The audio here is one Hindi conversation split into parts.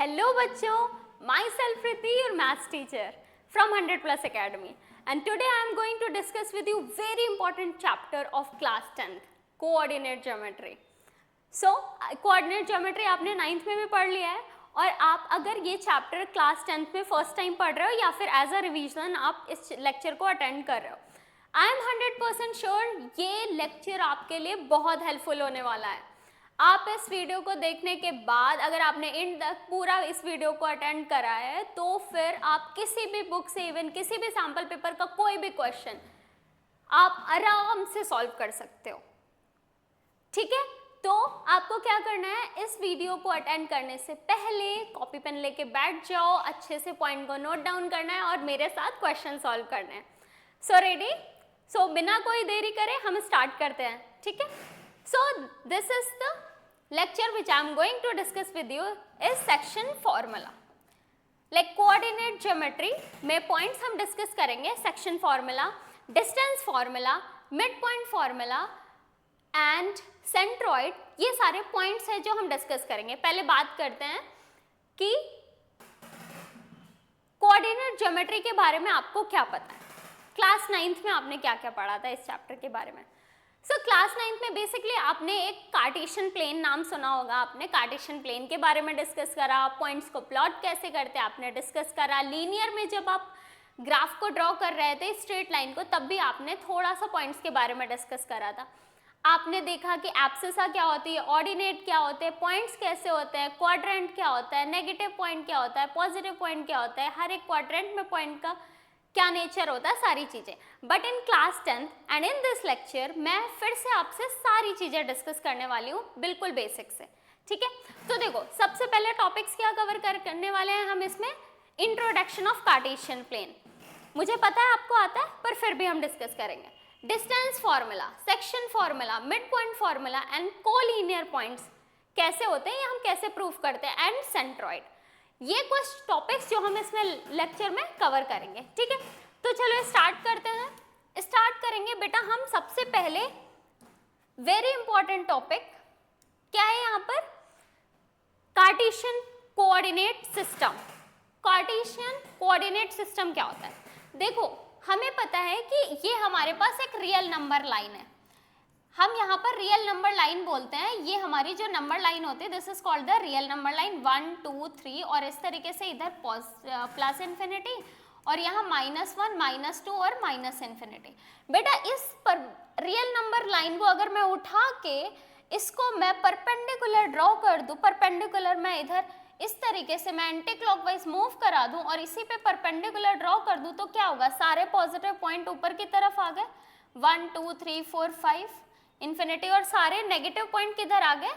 Hello बच्चों, myself Priti, your maths teacher from 100+ Academy, and today I am going to discuss with you very important chapter of class 10th, coordinate geometry. So coordinate geometry आपने 9th में भी पढ़ लिया है और आप अगर ये चैप्टर क्लास 10th में फर्स्ट टाइम पढ़ रहे हो या फिर एज अ रिवीजन आप इस लेक्चर को अटेंड कर रहे हो, आई एम 100% श्योर ये लेक्चर आपके लिए बहुत हेल्पफुल होने वाला है. आप इस वीडियो को देखने के बाद अगर आपने इन तक पूरा इस वीडियो को अटेंड करा है तो फिर आप किसी भी बुक से इवन किसी भी सैम्पल पेपर का कोई भी क्वेश्चन आप आराम से सॉल्व कर सकते हो. ठीक है, तो आपको क्या करना है, इस वीडियो को अटेंड करने से पहले कॉपी पेन लेके बैठ जाओ, अच्छे से पॉइंट को नोट डाउन करना है और मेरे साथ क्वेश्चन सॉल्व करने हैं. So ready? सो बिना कोई देरी करे हम स्टार्ट करते हैं. ठीक है, so this is the lecture which I am going to discuss with you is section formula. Like coordinate geometry में points हम discuss करेंगे, section formula, distance formula, midpoint formula and centroid. ये सारे points हैं जो हम discuss करेंगे. पहले बात करते हैं कि coordinate geometry के बारे में आपको क्या पता है. क्लास 9th में आपने क्या क्या पढ़ा था इस चैप्टर के बारे में. सो क्लास 9th में बेसिकली आपने एक कार्टेशियन प्लेन नाम सुना होगा, आपने कार्टेशियन प्लेन के बारे में डिस्कस करा, पॉइंट्स को प्लॉट कैसे करते हैं आपने डिस्कस करा. लीनियर में जब आप ग्राफ को ड्रॉ कर रहे थे स्ट्रेट लाइन को, तब भी आपने थोड़ा सा पॉइंट्स के बारे में डिस्कस करा था. आपने देखा कि एब्सिसा क्या होती है, ऑर्डिनेट क्या होते हैं, पॉइंट्स कैसे होते हैं, क्वाड्रेंट क्या होता है, नेगेटिव पॉइंट क्या होता है, पॉजिटिव पॉइंट क्या होता है, हर एक क्वाड्रेंट में पॉइंट का क्या नेचर होता है, सारी चीज़ें. But in class 10th and in this lecture मैं फिर से आपसे सारी चीज़ें डिस्कस करने वाली हूँ बिल्कुल बेसिक से. ठीक है, तो देखो सबसे पहले टॉपिक्स क्या कवर करने वाले हैं हम इसमें. इंट्रोडक्शन ऑफ कार्टेशियन प्लेन, मुझे पता है आपको आता है पर फिर भी हम डिस्कस करेंगे. Distance formula, section formula, mid point formula and collinear points कैसे होते हैं, ये हम कैसे प्रूव करते हैं, एंड सेंट्रॉइड. ये कुछ टॉपिक्स जो हम इसमें लेक्चर में कवर करेंगे. ठीक है, तो चलो स्टार्ट करते हैं. स्टार्ट करेंगे बेटा हम सबसे पहले वेरी इंपॉर्टेंट टॉपिक क्या है यहाँ पर, Cartesian coordinate system. Cartesian coordinate system क्या होता है. देखो हमें पता है कि ये हमारे पास एक रियल नंबर लाइन है, हम यहाँ पर रियल नंबर लाइन बोलते हैं. ये हमारी जो नंबर लाइन होती है this is called the real number line 1 2 3 और इस तरीके से इधर प्लस इन्फिनिटी और यहाँ -1 -2 और माइनस इन्फिनिटी. बेटा इस पर रियल नंबर लाइन को अगर मैं उठा के इसको मैं परपेंडिकुलर ड्रॉ कर दूँ, परपेंडिकुलर मैं इधर इस तरीके से मैं एंटी क्लॉकवाइज मूव करा दूँ और इसी पे परपेंडिकुलर ड्रॉ कर दूँ तो क्या होगा, सारे पॉजिटिव पॉइंट ऊपर की तरफ आ गए, 1 2 3 4 5 इन्फिनिटी, और सारे नेगेटिव पॉइंट किधर आ गए,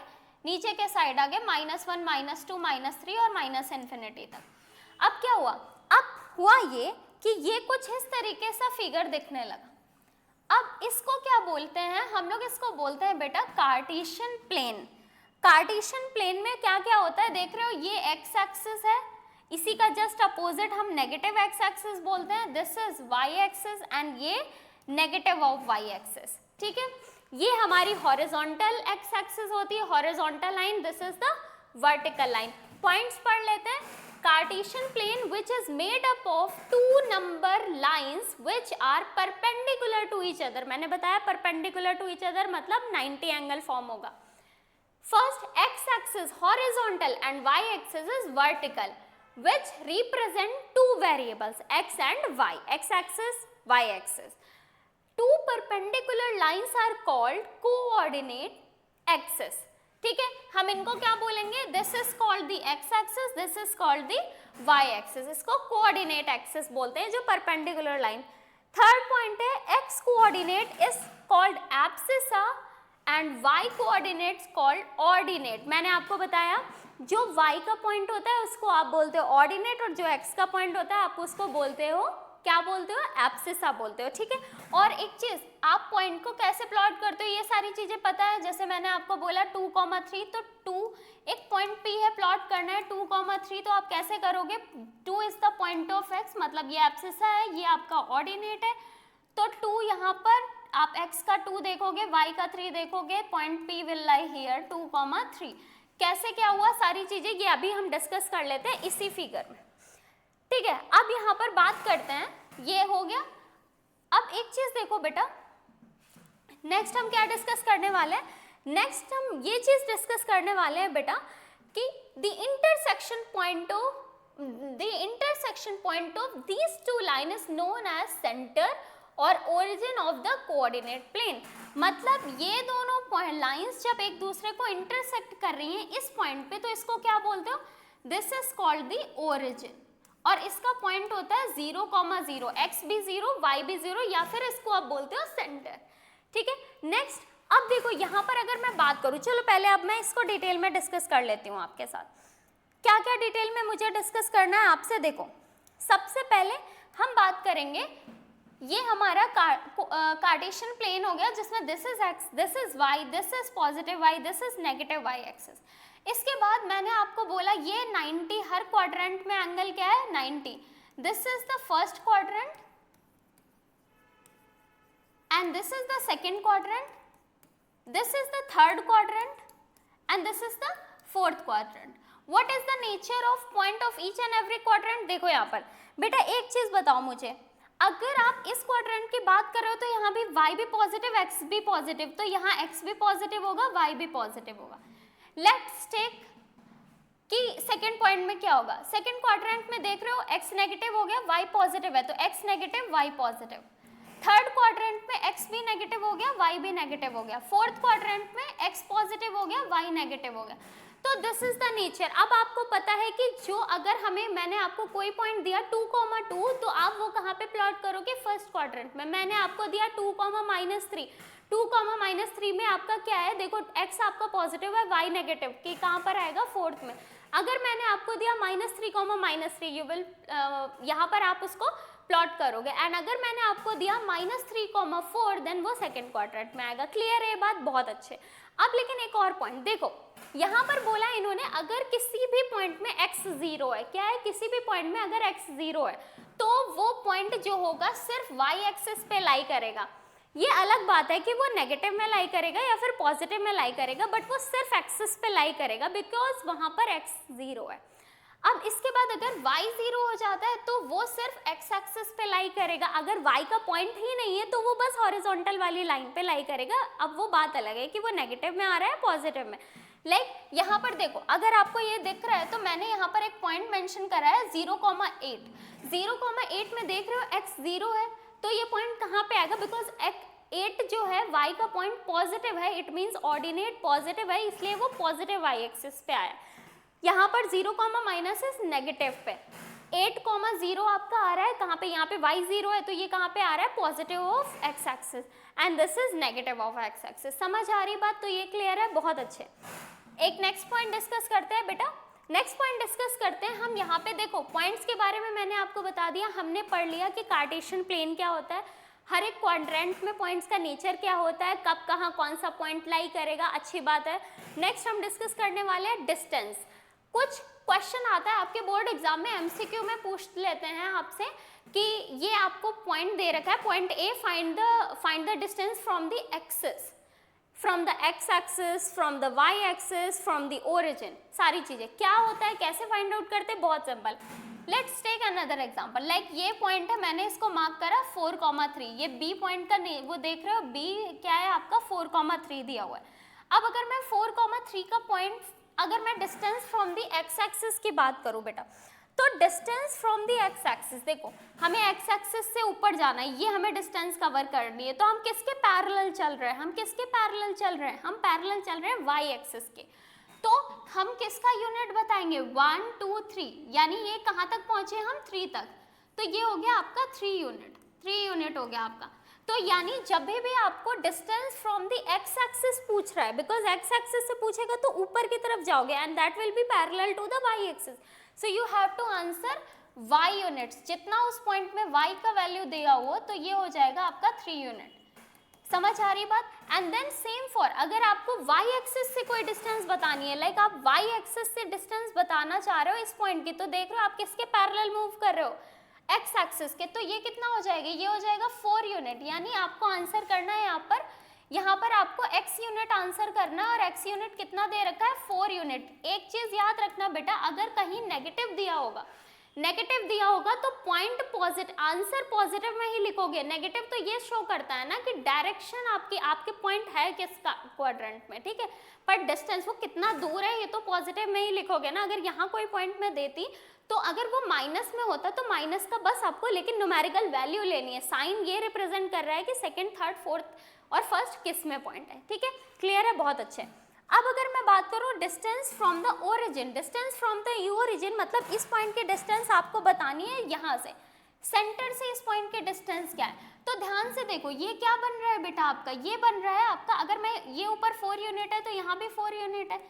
नीचे के साइड आ गए, -1 -2 -3 और माइनस इन्फिनिटी तक. अब क्या हुआ, अब हुआ ये कि ये कुछ इस तरीके सा फिगर दिखने लगा. अब इसको क्या बोलते हैं हम लोग, इसको बोलते हैं बेटा कार्टेशियन प्लेन. कार्टेशियन प्लेन में क्या क्या होता है देख रहे हो, ये एक्स एक्सिस है, इसी का जस्ट अपोजिट हम नेगेटिव एक्स एक्सिस बोलते हैं, this is Y axis and ये नेगेटिव ऑफ वाई एक्सिस. ठीक है, ये हमारी हॉरिजॉन्टल एक्स एक्सिस होती है, horizontal line, this is the vertical line. Points पढ़ लेते हैं. Cartesian plane which is made up of two number lines which are perpendicular to each other. मैंने बताया perpendicular to each other मतलब 90 एंगल फॉर्म होगा. First x axis horizontal and y axis is vertical which represent two variables x and y, x axis y axis. Two perpendicular lines are called coordinate axis. ठीक है, हम इनको क्या बोलेंगे, this is called the X axis, this is called the Y axis. इसको कोऑर्डिनेट एक्सिस बोलते हैं जो परपेंडिकुलर लाइन. थर्ड पॉइंट है X coordinate is called abscissa and Y coordinates called ordinate. मैंने आपको बताया जो वाई का पॉइंट होता है उसको आप बोलते हो ऑर्डिनेट और जो एक्स का पॉइंट होता है आप उसको बोलते हो, क्या बोलते हो, एब्सिसा बोलते हो. ठीक है, और एक चीज आप पॉइंट को कैसे प्लॉट करते हो ये सारी चीजें पता है. जैसे मैंने आपको बोला 2,3 तो 2 एक पॉइंट P है, प्लॉट करना है 2,3 तो आप कैसे करोगे, 2 is the point of x मतलब ये एब्सिसा है, ये आपका ऑर्डिनेट है. तो 2 यहाँ पर आप x का 2 देखोगे, y का 3 देखोगे, point P will lie here 2,3. कैसे क्या हुआ सारी चीजें ये अभी हम डिस्कस कर लेते हैं इसी फिगर में, ठीक है। अब यहाँ पर बात करते हैं, ये हो गया। अब एक चीज देखो बेटा, नेक्स्ट हम क्या डिस्कस करने वाले हैं, नेक्स्ट हम ये चीज डिस्कस करने वाले हैं बेटा कि the intersection point of these two line is known as centre और origin of the coordinate plane. मतलब ये दोनों पॉइंट लाइंस जब एक दूसरे को इंटरसेक्ट कर रही हैं इस पॉइंट पे, तो इसको क्या बोलते हो, this is called the origin, और इसका पॉइंट होता है 0,0, x भी 0 y भी 0, या फिर इसको आप बोलते हो सेंटर, ठीक है। नेक्स्ट अब देखो यहाँ पर अगर मैं बात करूँ, चलो पहले अब मैं इसको डिटेल में डिस्कस कर लेती हूँ आपके साथ, क्या क्या डिटेल में मुझे डिस्कस करना है आपसे। देखो सबसे पहले हम बात करेंगे, ये हमारा कार्टेशियन प्लेन हो गया जिसमें this is x, this is y, this is positive y, this is negative y axis. इसके बाद मैंने आपको बोला ये 90, हर क्वाड्रेंट में एंगल क्या है 90, this is the first quadrant and this is the second quadrant, this is the third quadrant and this is the fourth quadrant. What is the nature of point of each and every quadrant. देखो यहाँ पर बेटा एक चीज बताओ मुझे, अगर आप इस क्वाड्रेंट की बात कर रहे हो तो यहाँ भी y भी पॉजिटिव x भी पॉजिटिव, तो यहाँ x भी पॉजिटिव होगा y भी पॉजिटिव होगा। लेट्स टेक कि सेकंड पॉइंट में क्या होगा, सेकंड क्वाड्रेंट में देख रहे हो x नेगेटिव हो गया y पॉजिटिव है, तो x negative y positive. Third quadrant में x भी नेगेटिव हो गया y भी नेगेटिव हो गया। फोर्थ क्वाड्रेंट में x पॉजिटिव हो गया y नेगेटिव हो गया। तो दिस इज द नेचर। अब आपको पता है कि जो अगर मैंने आपको कोई पॉइंट दिया 2,2, तो आप वो कहाँ पे प्लॉट करोगे, फर्स्ट क्वाड्रेंट में। मैंने आपको दिया 2,-3, 2,-3 में आपका क्या है, देखो x आपका पॉजिटिव है y नेगेटिव, कि कहाँ पर आएगा फोर्थ में। अगर मैंने आपको दिया -3, यू विल यहाँ पर आप उसको प्लॉट करोगे, एंड अगर मैंने आपको दिया -3,4, देन वो सेकेंड क्वाड्रेंट में आएगा। क्लियर है ये बात, बहुत अच्छे। अब लेकिन एक और पॉइंट देखो, यहाँ पर बोला इन्होंने अगर किसी भी पॉइंट में x 0 है, क्या है, किसी भी पॉइंट में अगर x 0 है तो वो पॉइंट जो होगा सिर्फ y एक्सिस पे लाई करेगा। ये अलग बात है कि वो नेगेटिव में लाई करेगा या फिर पॉजिटिव में लाई करेगा, बट वो सिर्फ एक्सिस पे लाई करेगा बिकॉज वहां पर x 0 है। अब इसके बाद अगर y 0 हो जाता है तो वो सिर्फ x एक्सिस पे लाई करेगा। अगर y का पॉइंट ही नहीं है तो वो बस हॉरिजॉन्टल वाली लाइन पे लाई करेगा। अब वो बात अलग है कि वो नेगेटिव में आ रहा है पॉजिटिव में। यहाँ पर देखो, अगर आपको ये दिख रहा है तो मैंने यहाँ पर एक पॉइंट मेंशन करा है 0,8। 0,8 में देख रहे हो x 0 है, तो ये पॉइंट कहाँ पे आएगा, बिकॉज 8 जो है y का पॉइंट पॉजिटिव है, इट मीन्स ऑर्डिनेट पॉजिटिव है, इसलिए वो पॉजिटिव y एक्सिस पे आया। यहाँ पर 0, इज नेगेटिव पे। 8,0 आपका आ रहा है कहाँ पे, यहाँ पे y 0 है, तो ये कहाँ पे आ रहा है, positive of x axis, and this is negative of x axis. समझ आ रही बात, तो ये क्लियर है, बहुत अच्छे। एक नेक्स्ट पॉइंट डिस्कस करते हैं बेटा, नेक्स्ट पॉइंट डिस्कस करते हैं हम। यहाँ पे देखो पॉइंट्स के बारे में मैंने आपको बता दिया, हमने पढ़ लिया कि कार्टेशियन प्लेन क्या होता है, हर एक क्वाड्रेंट में पॉइंट्स का नेचर क्या होता है, कब कहाँ कौन सा पॉइंट लाई करेगा, अच्छी बात है। नेक्स्ट हम डिस्कस करने वाले हैं डिस्टेंस। कुछ क्वेश्चन आता है आपके बोर्ड एग्जाम में, एमसीक्यू में पूछ लेते हैं आपसे कि ये आपको पॉइंट दे रखा है, point A, find the distance from the axis, from the X axis, from the Y axis, from the origin. सारी चीजें क्या होता है, कैसे फाइंड आउट करते हैं, बहुत simple. Let's take another example, like ये पॉइंट है, मैंने इसको मार्क करा 4,3, ये बी पॉइंट का वो देख रहे हो, बी क्या है आपका 4,3 दिया हुआ है। अब अगर मैं 4,3 का पॉइंट, अगर मैं distance from the X axis की बात करूं बेटा, तो distance from the X axis, देखो हमें एक्स एक्सिस से ऊपर जाना है, ये हमें डिस्टेंस कवर करनी है, तो हम किसके पैरेलल चल रहे हैं, हम किसके पैरेलल चल रहे हैं, हम पैरेलल चल रहे हैं वाई एक्सिस के। तो हम किसका यूनिट बताएंगे, 1 2 3, यानी ये कहाँ तक पहुंचे हम 3 तक, तो ये हो गया आपका 3 यूनिट हो गया आपका। तो यानी जब भी आपको distance from the X axis पूछ रहा है, बिकॉज एक्स एक्सिस से पूछेगा तो ऊपर की तरफ जाओगे, and that will be parallel to the Y axis, so you have to answer Y units. जितना उस पॉइंट में वाई का वैल्यू दिया हुआ तो ये हो जाएगा आपका 3 यूनिट। समझ आ रही बात। एंड देन सेम फॉर, अगर आपको वाई एक्सिस से कोई डिस्टेंस बतानी है, लाइक आप वाई एक्सिस से डिस्टेंस बताना चाह रहे हो इस पॉइंट की, तो देख रहे हो आप किसके पैरेलल मूव कर रहे हो, एक्स एक्सिस के, तो ये कितना हो जाएगा, ये हो जाएगा 4 यूनिट। यानी आपको आंसर करना है यहाँ पर यहाँ पर आपको x यूनिट आंसर करना है और x यूनिट कितना दे रखा है 4 यूनिट। एक चीज याद रखना बेटा, अगर कहीं नेगेटिव दिया होगा तो पॉइंट पॉजिटिव, आंसर पॉजिटिव में ही लिखोगे। नेगेटिव तो ये शो करता है ना कि डायरेक्शन आपके पॉइंट है किस क्वाड्रेंट में, ठीक है, पर डिस्टेंस वो कितना दूर है ये तो पॉजिटिव में ही लिखोगे ना। अगर यहाँ कोई पॉइंट में देती तो अगर वो माइनस में होता तो माइनस का बस आपको लेकिन न्यूमेरिकल वैल्यू लेनी है। साइन ये रिप्रेजेंट कर रहा है कि सेकंड, थर्ड, फोर्थ और फर्स्ट किस में पॉइंट है, ठीक है, क्लियर है, बहुत अच्छे। अब अगर मैं बात करूँ distance from the origin, distance from the origin मतलब इस पॉइंट की डिस्टेंस आपको बतानी है यहाँ से, सेंटर से इस पॉइंट के डिस्टेंस क्या है। तो ध्यान से देखो ये क्या बन रहा है बेटा आपका, ये बन रहा है आपका, अगर मैं ये ऊपर 4 यूनिट है तो यहाँ भी 4 यूनिट है,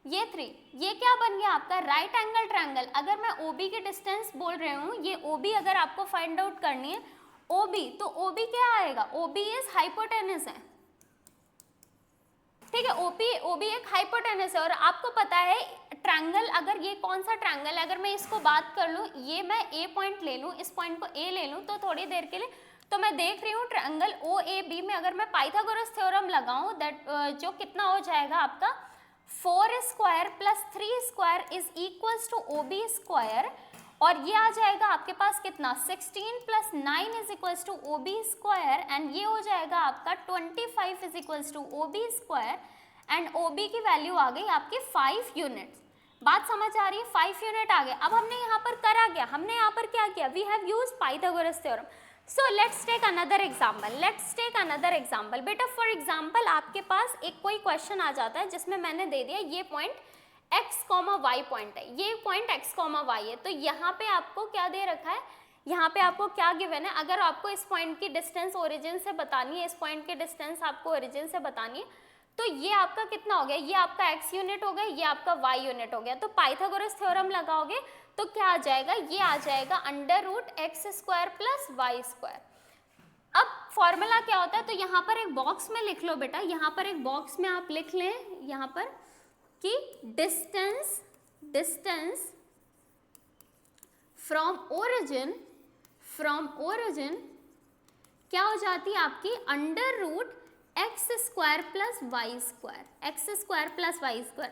ये 3, ये क्या बन गया आपका राइट एंगल ट्रायंगल। अगर मैं OB की डिस्टेंस बोल रही हूँ, ये OB अगर आपको फाइंड आउट करनी है OB, तो OB क्या आएगा, OB इज हाइपोटेनस है, ठीक है, OB एक हाइपोटेनस है। और आपको पता है ट्रायंगल, अगर ये कौन सा ट्रायंगल है, अगर मैं इसको बात कर लूँ, ये मैं A पॉइंट ले लूँ, इस पॉइंट को A ले लूँ, तो थोड़ी देर के लिए तो मैं देख रही हूँ ट्रायंगल OAB में अगर मैं पाइथागोरस थ्योरम लगाऊं, दैट जो कितना हो जाएगा आपका 4 square plus 3 square is equals to OB square, और ये आ जाएगा आपके पास कितना 16 plus 9 is equals to OB square, and ये हो जाएगा आपका 25 is equals to OB square, and OB की वैल्यू आ गई आपकी 5 यूनिट्स। बात समझ आ रही है, 5 यूनिट आ गए। अब हमने यहाँ पर करा क्या, हमने यहाँ पर क्या किया, we have used Pythagoras theorem. So let's take another example, बेटा फॉर एग्जाम्पल आपके पास एक कोई क्वेश्चन आ जाता है जिसमें मैंने दे दिया ये पॉइंट x, y पॉइंट है, ये पॉइंट x, y है, तो यहाँ पे आपको क्या दे रखा है, यहाँ पे आपको क्या गिवन है, अगर आपको इस पॉइंट की डिस्टेंस ओरिजिन से बतानी है, इस पॉइंट की डिस्टेंस आपको ओरिजिन से बतानी है, तो ये आपका कितना हो गया, ये आपका x यूनिट हो गया, ये आपका y यूनिट हो गया। तो पाइथागोरस थ्योरम लगाओगे तो क्या आ जाएगा, ये आ जाएगा under root x square plus y square. अब फॉर्मूला क्या होता है, तो यहाँ पर एक बॉक्स में लिख लो बेटा, यहाँ पर एक बॉक्स में आप लिख लें यहाँ पर कि डिस्टेंस फ्रॉम ओरिजिन क्या हो जाती है आपकी under root x square plus y square,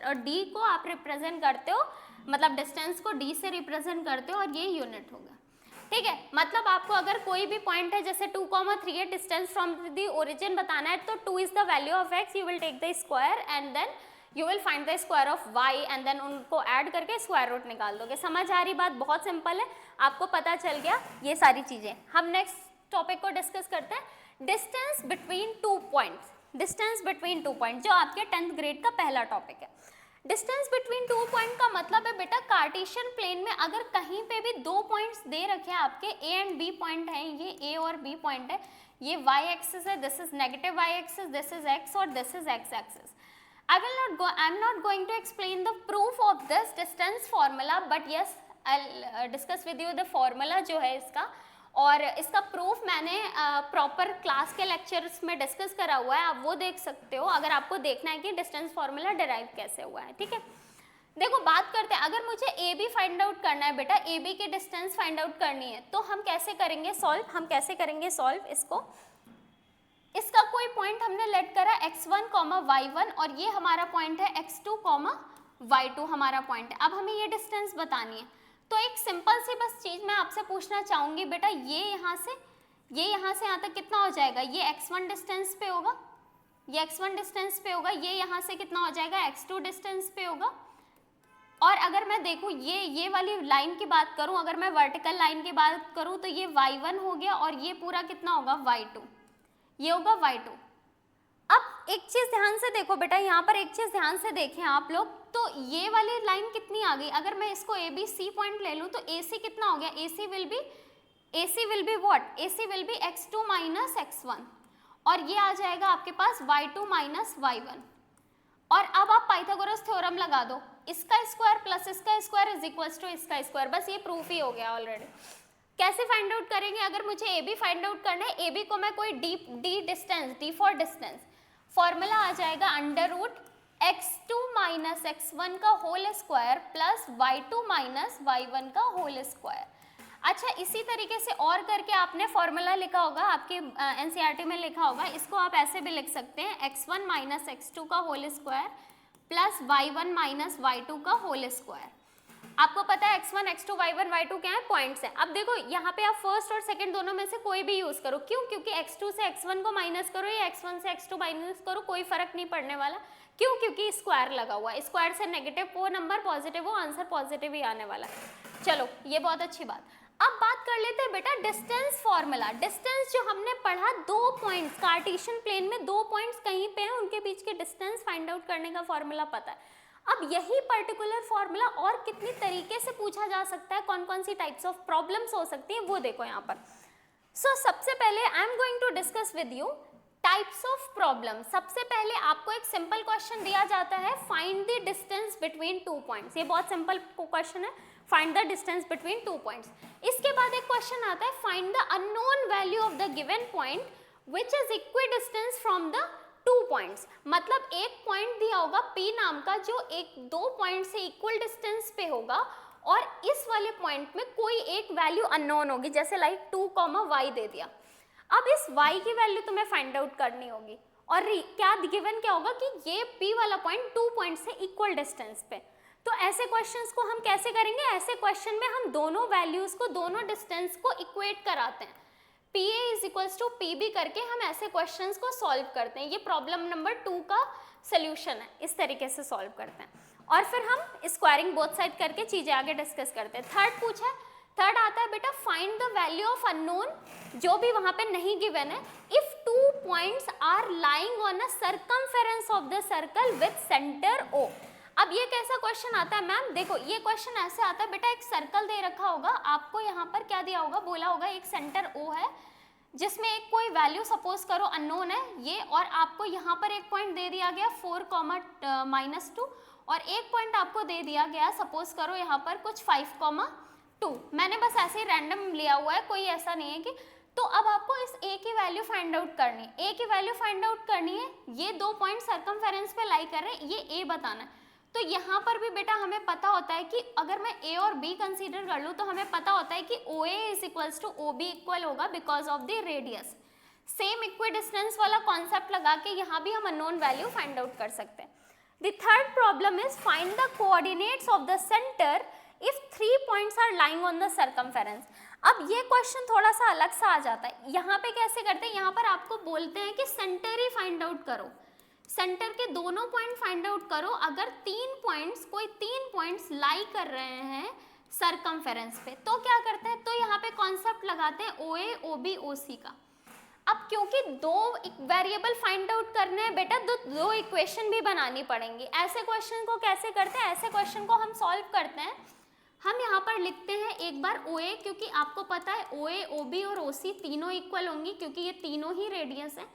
और डी को आप रिप्रेजेंट करते हो, मतलब डिस्टेंस को डी से रिप्रेजेंट करते हो, और ये यूनिट होगा, ठीक है। मतलब आपको अगर कोई भी पॉइंट है जैसे 2,3 है, डिस्टेंस फ्रॉम द ओरिजिन बताना है, तो 2 is the value of x, you will take the square and then you will find the square of y, and then उनको ऐड करके स्क्वायर रूट निकाल दोगे। समझ आ रही बात, बहुत सिंपल है, आपको पता चल गया ये सारी चीजें। हम नेक्स्ट टॉपिक को डिस्कस करते हैं, डिस्टेंस बिटवीन 2 पॉइंट्स, जो आपके 10th ग्रेड का पहला टॉपिक है। डिस्टेंस बिटवीन 2 पॉइंट का मतलब है बेटा कार्टेशियन प्लेन में अगर कहीं पे भी 2 पॉइंट्स दे रखे हैं आपके, A एंड B पॉइंट है, ये A और B पॉइंट है, ये y एक्सिस है, this is negative y axis, this is x और this is x axis. I am not going to explain the proof of this distance formula, but yes, I'll discuss with you the formula जो है इसका, और इसका प्रूफ मैंने प्रॉपर क्लास के लेक्चर्स में डिस्कस करा हुआ है, आप वो देख सकते हो अगर आपको देखना है कि डिस्टेंस फार्मूला डिराइव कैसे हुआ है, ठीक है। देखो बात करते हैं, अगर मुझे ए बी फाइंड आउट करना है बेटा, ए बी की डिस्टेंस फाइंड आउट करनी है, तो हम कैसे करेंगे सॉल्व, इसको, इसका कोई पॉइंट हमने लेट करा x1, y1, और ये हमारा पॉइंट है x2, y2 हमारा पॉइंट है। अब हमें ये डिस्टेंस बतानी है, तो एक सिंपल सी बस चीज मैं आपसे पूछना चाहूंगी बेटा, ये यहाँ से यहाँ तक कितना हो जाएगा, ये x1 डिस्टेंस पे होगा, ये यहाँ से कितना हो जाएगा, x2 डिस्टेंस पे होगा। और अगर मैं देखूं ये वाली लाइन की बात करूं, अगर मैं वर्टिकल लाइन की बात करूं, तो ये y1 हो गया, और ये पूरा कितना होगा y2, ये होगा y2। अब एक चीज ध्यान से देखो बेटा, यहाँ पर एक चीज ध्यान से देखें आप लोग, तो ये वाली लाइन कितनी आ गई, अगर मैं इसको ए बी सी पॉइंट ले लूँ तो AC कितना हो गया, AC will be what, AC will be x2 minus x1, और ये आ जाएगा आपके पास y2 माइनस y1। और अब आप पाइथागोरस थ्योरम लगा दो, इसका स्क्वायर प्लस इसका स्क्वायर इज इक्वल्स टू इसका स्क्वायर, बस ये प्रूफ ही हो गया ऑलरेडी। कैसे फाइंड आउट करेंगे, अगर मुझे ए बी फाइंड आउट करना है, ए बी को मैं कोई डी फॉर डिस्टेंस, फॉर्मूला आ जाएगा under root x2 minus x1 का whole square plus y2 minus y1 का होल स्क्वायर। अच्छा, इसी तरीके से और करके आपने फॉर्मूला लिखा होगा, आपके एनसीईआरटी में लिखा होगा, इसको आप ऐसे भी लिख सकते हैं x1 माइनस x2 का whole square plus y1 minus y2 का होल स्क्वायर। आपको पता है x1 x2 y1 y2 क्या है, पॉइंट्स है। अब देखो यहाँ पे आप फर्स्ट और सेकंड दोनों में से कोई भी यूज करो, क्यों? क्योंकि x2 से x1 को माइनस करो या x1 से x2 माइनस करो, कोई फर्क नहीं पड़ने वाला। क्यों? क्योंकि स्क्वायर लगा हुआ है, स्क्वायर से नेगेटिव वो नंबर पॉजिटिव हो, आंसर पॉजिटिव ही आने वाला है। चलो ये बहुत अच्छी बात। अब बात कर लेते हैं बेटा डिस्टेंस फॉर्मूला। डिस्टेंस जो हमने पढ़ा, दो पॉइंट्स कार्टेशियन प्लेन में दो पॉइंट्स कहीं पे हैं, उनके बीच के डिस्टेंस फाइंड आउट करने का फॉर्मूला पता है। अब यही पर्टिकुलर फॉर्मूला और कितनी तरीके से पूछा जा सकता है, कौन कौन सी टाइप्स ऑफ प्रॉब्लम्स हो सकती हैं वो देखो यहाँ पर। सो सबसे पहले I am going to discuss with you types of problem. सबसे पहले आपको एक सिंपल क्वेश्चन दिया जाता है, find the distance between two points. ये बहुत सिंपल क्वेश्चन है, find the distance between two points. इसके बाद एक क्वेश्चन आता है, find the unknown value of the given point which is equidistance from the two points. मतलब एक पॉइंट दिया होगा P नाम का, जो एक दो पॉइंट से इक्वल डिस्टेंस पे होगा, और इस वाले पॉइंट में कोई एक वैल्यू अननोन होगी, जैसे लाइक 2, y दे दिया। अब इस y की वैल्यू तुम्हें फाइंड आउट करनी होगी, और क्या गिवन क्या होगा कि ये P वाला पॉइंट टू पॉइंट से इक्वल डिस्टेंस पे। तो ऐसे क्वेश्चंस को हम कैसे करेंगे? ऐसे क्वेश्चन में हम दोनों वैल्यूज को, दोनों डिस्टेंस को इक्वेट कराते हैं, PA is equals to PB करके हम ऐसे क्वेश्चंस को सॉल्व करते हैं। ये प्रॉब्लम नंबर 2 का सोल्यूशन है, इस तरीके से सॉल्व करते हैं। और फिर हम स्क्वायरिंग बोथ साइड करके चीजें आगे डिस्कस करते हैं। थर्ड पूछा है, थर्ड आता है बेटा, find the value of unknown, जो भी वहां पे नहीं गिवन है, if two points are lying on a circumference of the circle with centre O। अब ये कैसा क्वेश्चन आता है मैम? देखो ये क्वेश्चन ऐसे आता है बेटा, एक सर्कल दे रखा होगा आपको, यहाँ पर क्या दिया होगा, बोला होगा एक सेंटर O है, जिसमें एक कोई वैल्यू सपोज करो अननोन है ये, और आपको यहाँ पर एक पॉइंट दे दिया गया 4, और एक पॉइंट आपको दे दिया गया सपोज करो यहाँ पर कुछ 5, 2। मैंने बस ऐसे ही रैंडम लिया हुआ है, कोई ऐसा नहीं है कि। तो अब आपको इस A की वैल्यू फाइंड आउट करनी है, A की वैल्यू फाइंड आउट करनी है। ये दो पॉइंट सर्कमफेरेंस पे लाई कर रहे हैं, ये A बताना है। तो यहाँ पर भी बेटा हमें पता होता है कि अगर मैं A और B कंसीडर कर लूँ तो हमें पता होता है कि OA is equals to OB equal होगा because of the radius. Same equidistance वाला कॉन्सेप्ट लगा के यहाँ भी हम अननोन वैल्यू फाइंड आउट कर सकते हैं। The third problem is find the coordinates of the centre if 3 points are lying on the circumference. अब ये क्वेश्चन थोड़ा सा अलग सा आ जाता है। यहाँ पे कैसे करते हैं, यहाँ पर आपको बोलते हैं कि सेंटर ही फाइंड आउट करो, सेंटर के दोनों पॉइंट फाइंड आउट करो। अगर कोई तीन पॉइंट्स लाई कर रहे हैं सर्कमफेरेंस पे, तो क्या करते हैं, तो यहाँ पे कॉन्सेप्ट लगाते हैं OA, OB, OC का। अब क्योंकि दो वेरिएबल फाइंड आउट करने हैं बेटा, तो दो इक्वेशन भी बनानी पड़ेंगी। ऐसे क्वेश्चन को कैसे करते हैं, ऐसे क्वेश्चन को हम सॉल्व करते हैं, हम यहाँ पर लिखते हैं एक बार OA, क्योंकि आपको पता है OA, OB और OC तीनों इक्वल होंगी, क्योंकि ये तीनों ही रेडियस है।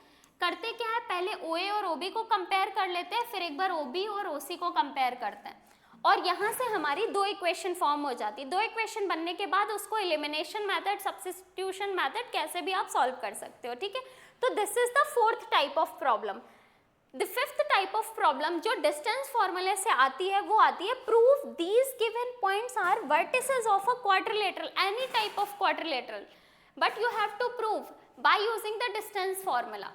करते क्या है, पहले OA और OB को कंपेयर कर लेते हैं, फिर एक बार OB और OC को कंपेयर करते हैं, और यहाँ से हमारी दो इक्वेशन फॉर्म हो जाती है। दो इक्वेशन बनने के बाद उसको एलिमिनेशन मेथड, सब्स्टिट्यूशन मेथड कैसे भी आप सॉल्व कर सकते हो, ठीक है। तो this is the fourth type of problem. The fifth type of problem जो डिस्टेंस फॉर्मूले से आती है, वो आती है prove these given points are vertices of a quadrilateral, any type of quadrilateral, but you have to prove by using the distance formula.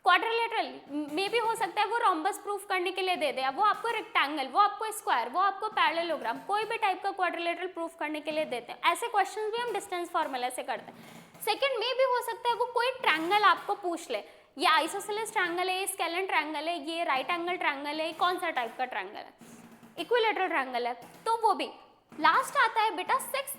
Quadrilateral में भी हो सकता है वो रोम्बस प्रूफ करने के लिए दे दे, वो आपको रेक्टेंगल, वो आपको स्क्वायर, वो आपको पैरेललोग्राम, कोई भी टाइप का क्वाड्रिलेटरल प्रूफ करने के लिए देते हैं। ऐसे क्वेश्चंस भी हम डिस्टेंस फार्मूला से करते हैं। सेकंड में भी हो सकता है वो कोई ट्रायंगल आपको पूछ ले, ये आइसोसेलेस ट्रायंगल है, ये स्केलेन ट्रायंगल है, ये राइट एंगल ट्रायंगल है, कौन सा टाइप का ट्रायंगल है, इक्विलेटरल ट्रायंगल है, तो वो भी। लास्ट आता है बेटा sixth,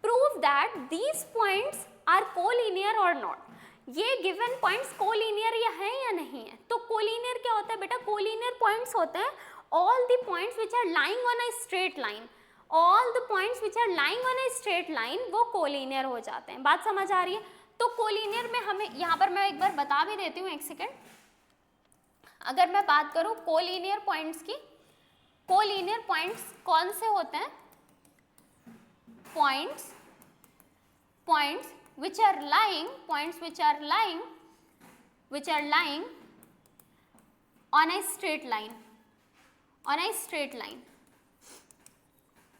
prove that these points are collinear और नॉट। ये गिवन पॉइंट्स कोलिनियर या है या नहीं है। तो कोलिनियर क्या होता है बेटा, कोलिनियर पॉइंट्स होते हैं all the points which are lying on a straight line, all the points which are lying on a straight line वो कोलिनियर हो जाते हैं। बात समझ आ रही है। तो कोलिनियर में हमें यहाँ पर मैं एक बार बता भी देती हूँ, एक सेकेंड। अगर मैं बात करूँ कोलिनियर पॉइंट्स की, कोलिनियर पॉइंट्स कौन से होते हैं, points which are lying on a straight line,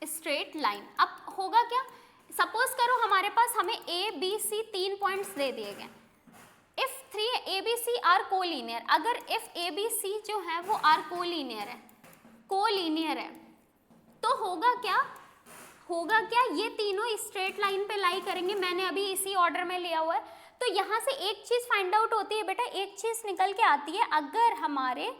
straight line. अब होगा क्या, सपोज करो हमारे हमारे पास हमें ए बी सी 3 पॉइंट्स दे दिए गए, if 3 A B C are collinear, अगर इफ ए बी सी जो है वो आर कोलिनियर है, तो होगा क्या, ये तीनों स्ट्रेट लाइन पे लाई करेंगे, मैंने अभी इसी ऑर्डर में लिया हुआ है। तो यहाँ से एक चीज फाइंड आउट होती है बेटा, एक चीज निकल के आती है, अगर हमारे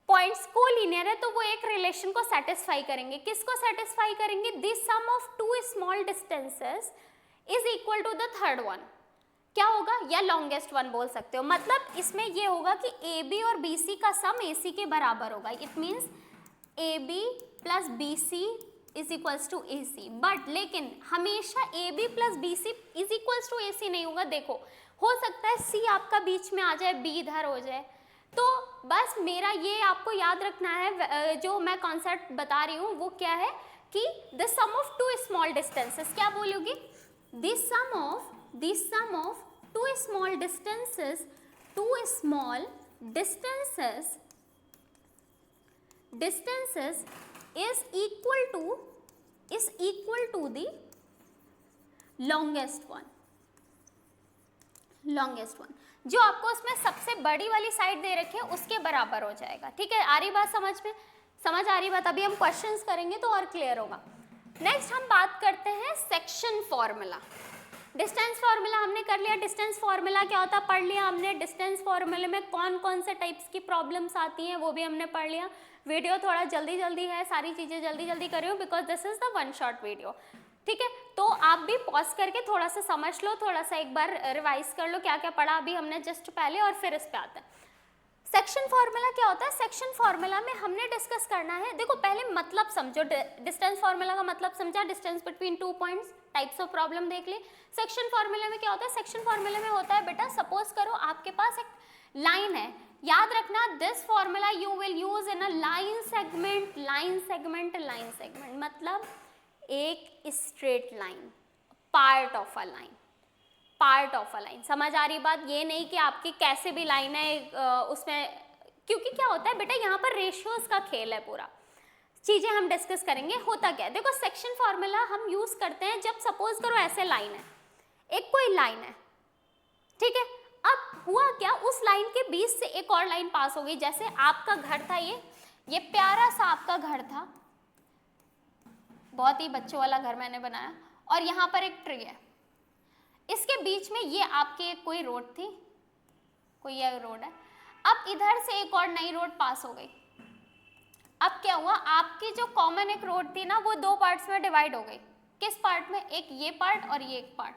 पॉइंट्स कोलिनियर है तो वो एक रिलेशन को सेटिस्फाई करेंगे। किसको सेटिस्फाई करेंगे? This sum of two small distances is equal to the third one. क्या होगा? या लॉन्गेस्ट वन बोल सकते हो। मतलब इसमें ये होगा कि ए बी और बी सी का सम ए सी के बराबर होगा। It means A B plus B C is equals to A C. But लेकिन हमेशा A B plus B C is equals to A C नहीं होगा। देखो, हो सकता है सी आपका बीच में आ जाए, बी इधर हो जाए। तो बस मेरा ये आपको याद रखना है, जो मैं कॉन्सेप्ट बता रही हूँ वो क्या है कि the sum of two small distances, क्या बोलोगी? This sum of two small distances is equal to the longest one। जो आपको उसमें सबसे बड़ी वाली साइड दे रखी है उसके बराबर हो जाएगा। ठीक है, आ रही बात समझ में? समझ आ रही बात? अभी हम क्वेश्चंस करेंगे तो और क्लियर होगा। नेक्स्ट हम बात करते हैं सेक्शन फॉर्मूला। डिस्टेंस फार्मूला हमने कर लिया। डिस्टेंस फार्मूला क्या होता है पढ़ लिया हमने। डिस्टेंस फार्मूले में कौन कौन से टाइप्स की प्रॉब्लम्स आती हैं वो भी हमने पढ़ लिया। वीडियो थोड़ा जल्दी है, सारी चीज़ें जल्दी कर रही हूँ because this is the one shot video. ठीक है, तो आप भी पॉज करके थोड़ा सा समझ लो, थोड़ा सा एक बार रिवाइज कर लो क्या क्या पढ़ा अभी हमने जस्ट पहले, और फिर इस पे आता है। सेक्शन फार्मूला क्या होता है? सेक्शन फार्मूला में हमने डिस्कस करना है, देखो पहले मतलब समझो। डिस्टेंस फार्मूला का मतलब समझा, distance between 2 points, types of problem देख ली। सेक्शन फार्मूला में क्या होता है? सेक्शन फार्मूला में होता है बेटा, सपोज करो आपके पास एक लाइन है, याद रखना this formula you will use in a line segment. मतलब एक straight line, part of a line. समझ आ रही बात? ये नहीं कि आपकी कैसे भी लाइन है उसमें, क्योंकि क्या होता है बेटा यहाँ पर रेशियोज का खेल है पूरा, चीजें हम डिस्कस करेंगे। होता क्या है देखो, सेक्शन फार्मूला हम यूज करते हैं जब सपोज करो ऐसे लाइन है, एक कोई लाइन है, ठीक है। अब हुआ क्या, उस लाइन के बीच से एक और लाइन पास हो गई। जैसे आपका घर था, ये प्यारा सा आपका घर था, बहुत ही बच्चों वाला घर मैंने बनाया, और यहाँ पर एक ट्री है, इसके बीच में ये आपकी एक कोई रोड थी, कोई ये रोड है। अब इधर से एक और नई रोड पास हो गई। अब क्या हुआ, आपकी जो कॉमन एक रोड थी ना वो दो पार्ट्स में डिवाइड हो गई। किस पार्ट में? एक ये पार्ट और ये एक पार्ट।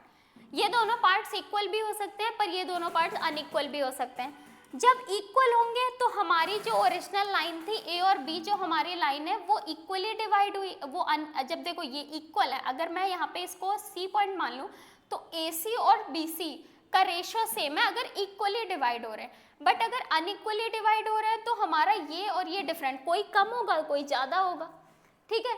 ये दोनों पार्ट्स इक्वल भी हो सकते हैं पर ये दोनों पार्ट्स अनइक्वल भी हो सकते हैं। जब इक्वल होंगे तो हमारी जो ओरिजिनल लाइन थी ए और बी, जो हमारी लाइन है वो इक्वली डिवाइड हुई। वो जब देखो ये इक्वल है, अगर मैं यहाँ पे इसको सी पॉइंट मान लूँ तो ए सी और बी सी का रेशियो सेम है अगर इक्वली डिवाइड हो रहे हैं। बट अगर अनइक्वली डिवाइड हो रहा है तो हमारा ये और ये डिफरेंट, कोई कम होगा कोई ज़्यादा होगा। ठीक है,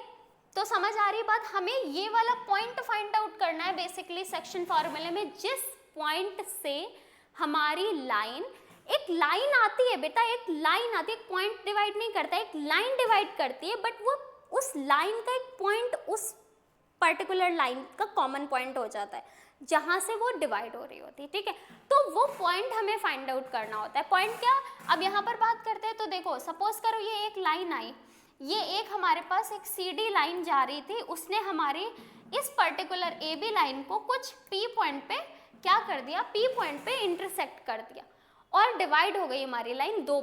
तो समझ आ रही बात? हमें ये वाला पॉइंट फाइंड आउट करना है बेसिकली सेक्शन फार्मूले में, जिस पॉइंट से हमारी लाइन, एक लाइन आती है बेटा, एक लाइन आती है, एक पॉइंट डिवाइड नहीं करता, एक लाइन डिवाइड करती है, बट वो उस लाइन का एक पॉइंट उस पर्टिकुलर लाइन का कॉमन पॉइंट हो जाता है जहां से वो डिवाइड हो रही होती है। ठीक है, तो वो पॉइंट हमें फाइंड आउट करना होता है। पॉइंट क्या? अब यहाँ पर बात करते हैं तो देखो, सपोज करो ये एक लाइन आई, ये एक हमारे पास एक CD लाइन जा रही थी, उसने हमारी इस पर्टिकुलर AB लाइन को कुछ P पॉइंट पे क्या कर दिया, P पॉइंट पे इंटरसेक्ट कर दिया और डिवाइड हो गई हमारी लाइन दो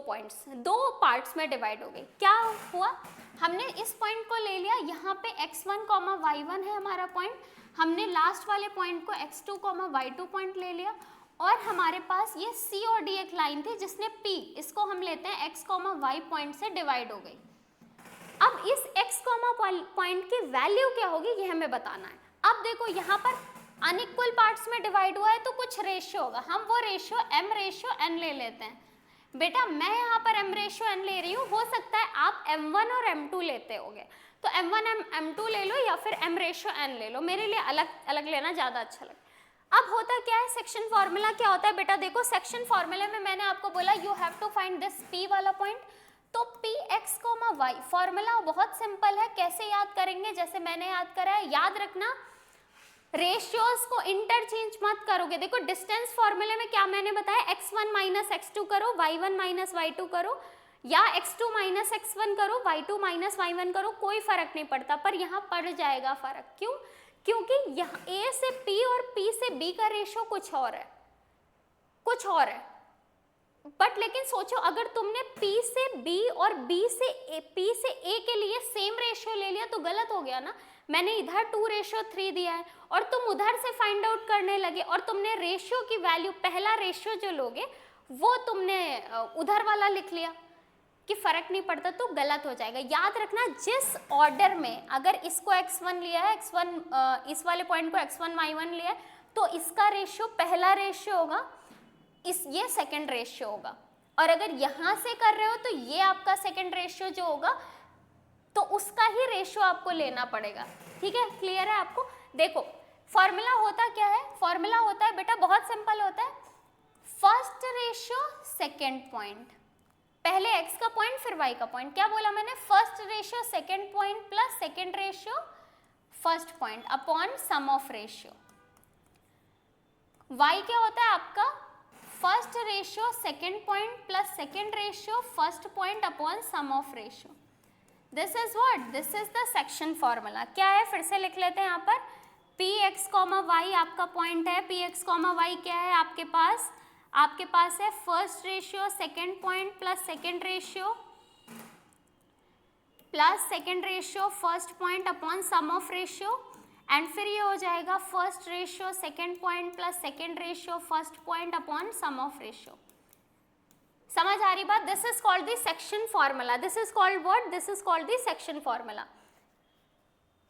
पार्ट्स में डिवाइड हो गई। क्या हुआ, हमने इस पॉइंट को ले लिया, यहाँ पे x1, y1 है हमारा पॉइंट, हमने लास्ट वाले पॉइंट को x2, y2 पॉइंट ले लिया, और हमारे पास ये C और D एक लाइन थी जिसने P, इसको हम लेते हैं x, y पॉइंट से डिवाइड हो गई। अब इस x, पॉइंट की वैल्यू क्या होगी ये हमें बताना है। अब देखो यहाँ पर अनइक्वल पार्ट्स में डिवाइड हुआ है तो कुछ रेशियो होगा, हम वो रेशियो m रेशियो n ले लेते हैं। बेटा मैं यहाँ पर m रेशियो n ले रही हूँ, हो सकता है आप m1 और m2 लेते होगे, तो m1 m2 ले लो या फिर m रेशियो n ले लो, मेरे लिए अलग अलग लेना ज़्यादा अच्छा लगता। अब होता क्या है, सेक्शन फार्मूला क्या होता है बेटा, देखो सेक्शन फार्मूले में मैंने आपको बोला you have to find this P वाला पॉइंट, तो Px, y फार्मूला बहुत सिंपल है, कैसे याद करेंगे, जैसे मैंने याद करा है, याद रखना रेशियोज को इंटरचेंज मत करोगे। देखो डिस्टेंस फॉर्मूले में क्या मैंने बताया, x1 माइनस x2 करो, y1 माइनस y2 करो, या x2 माइनस x1 करो, y2 माइनस y1 करो, कोई फर्क नहीं पड़ता, पर यहाँ पड़ जाएगा फर्क। क्यों? क्योंकि यहाँ a से p और p से b का रेशियो कुछ और है, कुछ और है। बट लेकिन सोचो अगर तुमने P से B और P से A के लिए सेम रेशियो ले लिया तो गलत हो गया ना। मैंने इधर 2:3 दिया है और तुम उधर से फाइंड आउट करने लगे और तुमने रेशियो की वैल्यू, पहला रेशियो जो लोगे वो तुमने उधर वाला लिख लिया कि फर्क नहीं पड़ता, तो गलत हो जाएगा। याद रखना जिस ऑर्डर में, अगर इसको x1 लिया है, x1 इस वाले पॉइंट को x1 y1 लिया है, तो इसका रेशियो पहला रेशियो होगा, ये सेकंड रेशियो होगा। और अगर यहाँ से कर रहे हो तो ये आपका सेकंड रेशियो जो होगा, तो उसका ही रेशियो आपको लेना पड़ेगा। ठीक है, क्लियर है आपको? देखो फॉर्मूला होता क्या है, फॉर्मूला होता है बेटा बहुत सिंपल होता है, फर्स्ट रेशियो सेकंड पॉइंट, पहले x का पॉइंट फिर y का पॉइंट। क्या बोला मैंने? First ratio second point plus second ratio first point upon sum of ratio. y क्या होता है आपका? First ratio second point plus second ratio first point upon sum of ratio. This is what? This is the section formula. क्या है? फिर से लिख लेते हैं यहाँ पर, px, y आपका पॉइंट है, px, y क्या है आपके पास? आपके पास है first ratio second point plus second ratio plus second ratio first point upon sum of ratio, and फिर ये हो जाएगा first ratio second point plus second ratio first point upon sum of ratio. समझ आ रही बात? This is called the section formula. This is called what? This is called the section formula.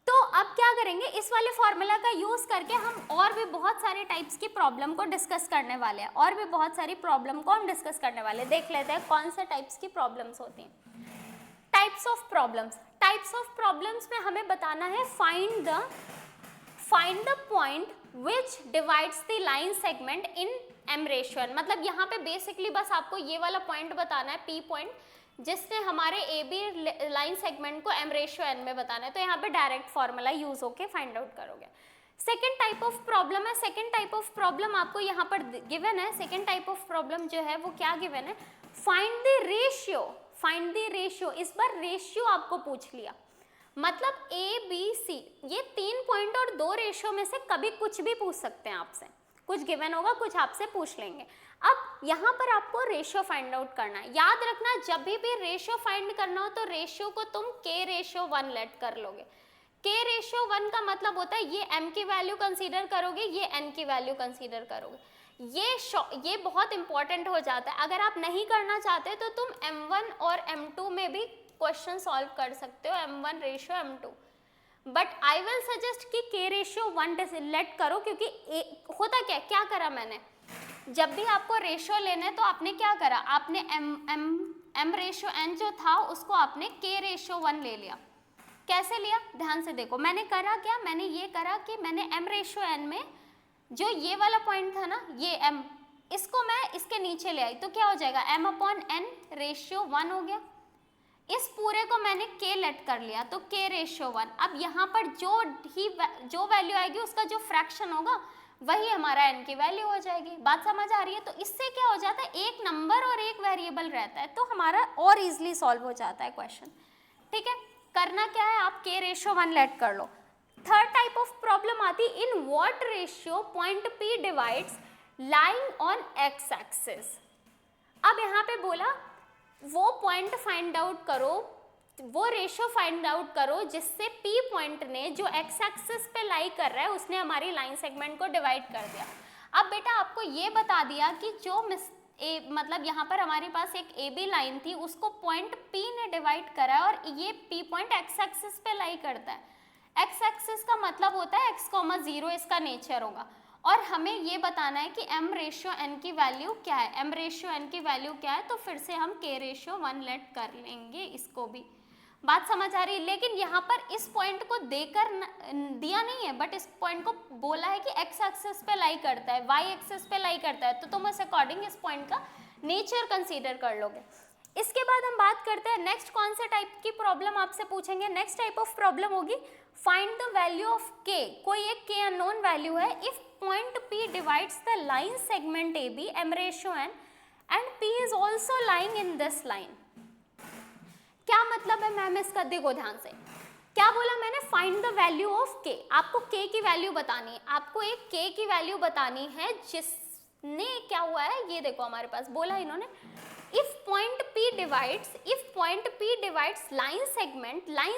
तो अब क्या करेंगे, इस वाले फॉर्मूला का यूज करके हम और भी बहुत सारे टाइप्स की प्रॉब्लम को डिस्कस करने वाले हैं, और भी बहुत सारी प्रॉब्लम को हम डिस्कस करने वाले हैं। देख लेते हैं कौन से टाइप्स की प्रॉब्लम्स होती हैं। Types of problems, types of problems में हमें बताना है find the point which divides the line segment in m ratio n। मतलब यहाँ पे बेसिकली बस आपको ये वाला पॉइंट बताना है, P पॉइंट, जिसने हमारे AB लाइन सेगमेंट को m रेशियो n में बताना है। तो यहाँ पे डायरेक्ट फॉर्मूला यूज होके फाइंड आउट करोगे। सेकेंड टाइप ऑफ प्रॉब्लम है, सेकेंड टाइप ऑफ प्रॉब्लम आपको यहाँ पर गिवन है। सेकेंड टाइप ऑफ प्रॉब्लम जो है वो क्या गिवन है? Find the ratio, find the ratio. इस बार रेशियो आपको पूछ लिया, मतलब A B C ये 3 पॉइंट और 2 रेशियो में से कभी कुछ भी पूछ सकते हैं आपसे, कुछ गिवन होगा, कुछ आपसे पूछ लेंगे। अब यहाँ पर आपको रेशियो फाइंड आउट करना है। याद रखना जब भी रेशियो फाइंड करना हो तो रेशियो को तुम K/1 लेट कर लोगे। K/1 का मतलब होता है ये m की वैल्यू कंसीडर करोगे, ये n की वैल्यू कंसीडर करोगे। ये बहुत इंपॉर्टेंट हो जाता है। अगर आप नहीं करना चाहते तो तुम m1 और m2 में भी क्वेश्चन सॉल्व कर सकते हो, m1 ratio m2, but I will suggest कि K/1 लेट करो, क्योंकि होता क्या करा मैंने, जब भी आपको रेशियो लेना है तो आपने क्या करा, आपने m रेशियो n जो था उसको आपने K/1 ले लिया। कैसे लिया? ध्यान से देखो, मैंने करा क्या, मैंने ये करा कि मैंने m रेशियो n में जो ये वाला पॉइंट था ना, ये m, इसको मैं इसके नीचे ले आई, तो क्या हो जाएगा, m/n/1 हो गया। इस पूरे को मैंने k लेट कर लिया, तो K/1। अब यहाँ पर जो वैल्यू आएगी उसका जो फ्रैक्शन होगा वही हमारा n की वैल्यू हो जाएगी। बात समझ आ रही है? तो इससे क्या हो जाता है, एक नंबर और एक वेरिएबल रहता है, तो हमारा और इजीली सॉल्व हो जाता है क्वेश्चन। ठीक है, करना क्या है, आप K/1 लेट कर लो। थर्ड टाइप ऑफ प्रॉब्लम आती है, in what ratio point P divides line on x axis. अब यहाँ पे बोला वो पॉइंट फाइंड आउट करो, वो रेशियो फाइंड आउट करो जिससे P पॉइंट ने जो x एक्सिस पे लाई कर रहा है उसने हमारी लाइन सेगमेंट को डिवाइड कर दिया। अब बेटा आपको ये बता दिया कि जो मतलब यहाँ पर हमारे पास एक AB लाइन थी, उसको पॉइंट P ने डिवाइड करा है, और ये P पॉइंट x एक्सिस पे लाई करता है। x एक्सिस का मतलब होता है x, 0 इसका नेचर होगा, और हमें ये बताना है कि m/n की वैल्यू क्या है, m/n की वैल्यू क्या है, तो फिर से हम K/1 लेट कर लेंगे इसको भी। बात समझ आ रही है? लेकिन यहाँ पर इस पॉइंट को देकर दिया नहीं है, बट इस पॉइंट को बोला है कि x एक्सिस पे लाई करता है, y एक्सिस पे लाई करता है, तो तुम इस अकॉर्डिंग इस पॉइंट का नेचर कंसीडर कर लोगे। इसके बाद हम बात करते हैं नेक्स्ट कौन से टाइप की प्रॉब्लम आपसे पूछेंगे। नेक्स्ट टाइप ऑफ प्रॉब्लम होगी find the value of k, कोई एक k अननोन वैल्यू है, if point p divides the line segment ab m ratio n and p is also lying in this line. क्या मतलब है मैम इसका, देखो ध्यान से, क्या बोला मैंने, find the value of k, आपको k की वैल्यू बतानी है, आपको एक k की वैल्यू बतानी है जिसने क्या हुआ है, ये देखो हमारे पास बोला इन्होंने, if point p divides line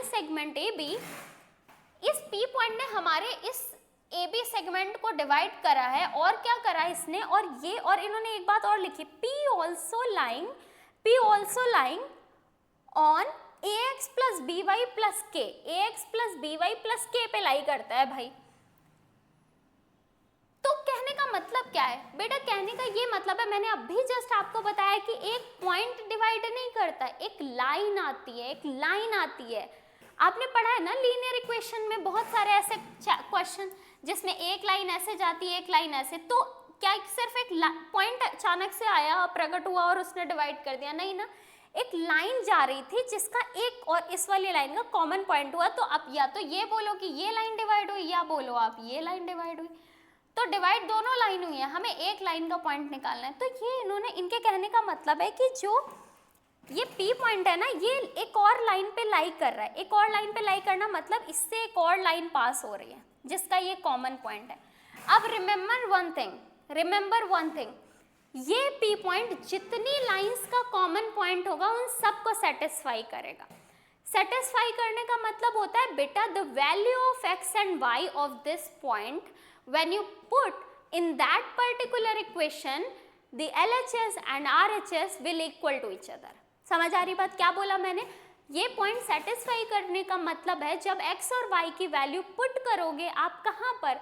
segment AB, इस p पॉइंट ने हमारे इस AB सेगमेंट को डिवाइड करा है, और क्या करा है इसने, और ये, और इन्होंने एक बात और लिखी, p also lying on ax plus by plus k, ax plus by plus k पे लाई करता है भाई। तो कहने का मतलब क्या है बेटा, कहने का ये मतलब है, मैंने अभी जस्ट आपको बताया कि एक पॉइंट डिवाइड नहीं करता, एक लाइन आती है, आपने पढ़ा है ना लीनियर इक्वेशन में बहुत सारे ऐसे क्वेश्चन जिसमें एक लाइन ऐसे जाती है, एक लाइन ऐसे, तो क्या सिर्फ एक पॉइंट अचानक से आया, प्रकट हुआ और उसने डिवाइड कर दिया, नहीं ना, एक लाइन जा रही थी जिसका एक और इस वाली लाइन का कॉमन पॉइंट हुआ, तो आप या तो ये बोलो कि ये लाइन डिवाइड हुई, या बोलो आप ये लाइन डिवाइड हुई, तो डिवाइड दोनों लाइन हुई है, हमें एक लाइन का पॉइंट निकालना है। तो ये इन्होंने, इनके कहने का मतलब है कि जो ये P पॉइंट है ना, ये एक और लाइन पे लाई कर रहा है, एक और लाइन पे लाई करना मतलब इससे एक और लाइन पास हो रही है जिसका ये कॉमन पॉइंट है। अब रिमेंबर वन थिंग, ये P पॉइंट जितनी लाइंस का कॉमन पॉइंट होगा उन सबको सेटिस्फाई करेगा। सेटिस्फाई करने का मतलब होता है बेटा, the value of x and y of this point when you put in that particular equation the LHS and RHS will equal to each other। समझ आ रही बात, क्या बोला मैंने, ये पॉइंट सेटिस्फाई करने का मतलब है जब x और y की वैल्यू पुट करोगे आप कहाँ पर,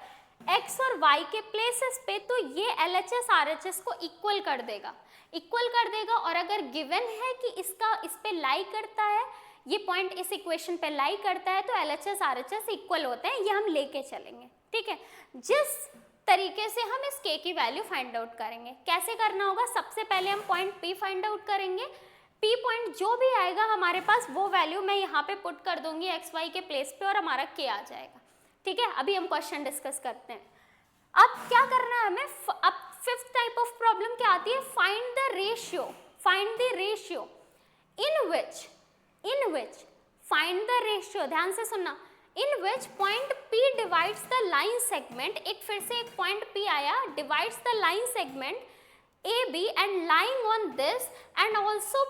x और y के प्लेसेस पे, तो ये LHS RHS को इक्वल कर देगा, और अगर गिवन है कि इसका इस पे लाई करता है, ये पॉइंट इस इक्वेशन पे लाई करता है, तो LHS RHS इक्वल होते हैं, ये हम लेके चलेंगे, ठीक है। जिस तरीके से हम इस k की वैल्यू फाइंड आउट करेंगे, कैसे करना होगा, सबसे पहले हम पॉइंट P फाइंड आउट करेंगे, P पॉइंट जो भी आएगा हमारे पास वो वैल्यू मैं यहाँ पे पुट कर दूंगी x y के प्लेस पे और हमारा k आ जाएगा, ठीक है। अभी हम क्वेश्चन डिस्कस करते हैं। अब क्या करना है हमें, अब फिफ्थ टाइप ऑफ प्रॉब्लम क्या आती है, find the ratio in which find the ratio, ध्यान से सुनना, in which point P divides the line segment, एक फिर से एक पॉइंट P आया, divides the line segment AB and lying on this and also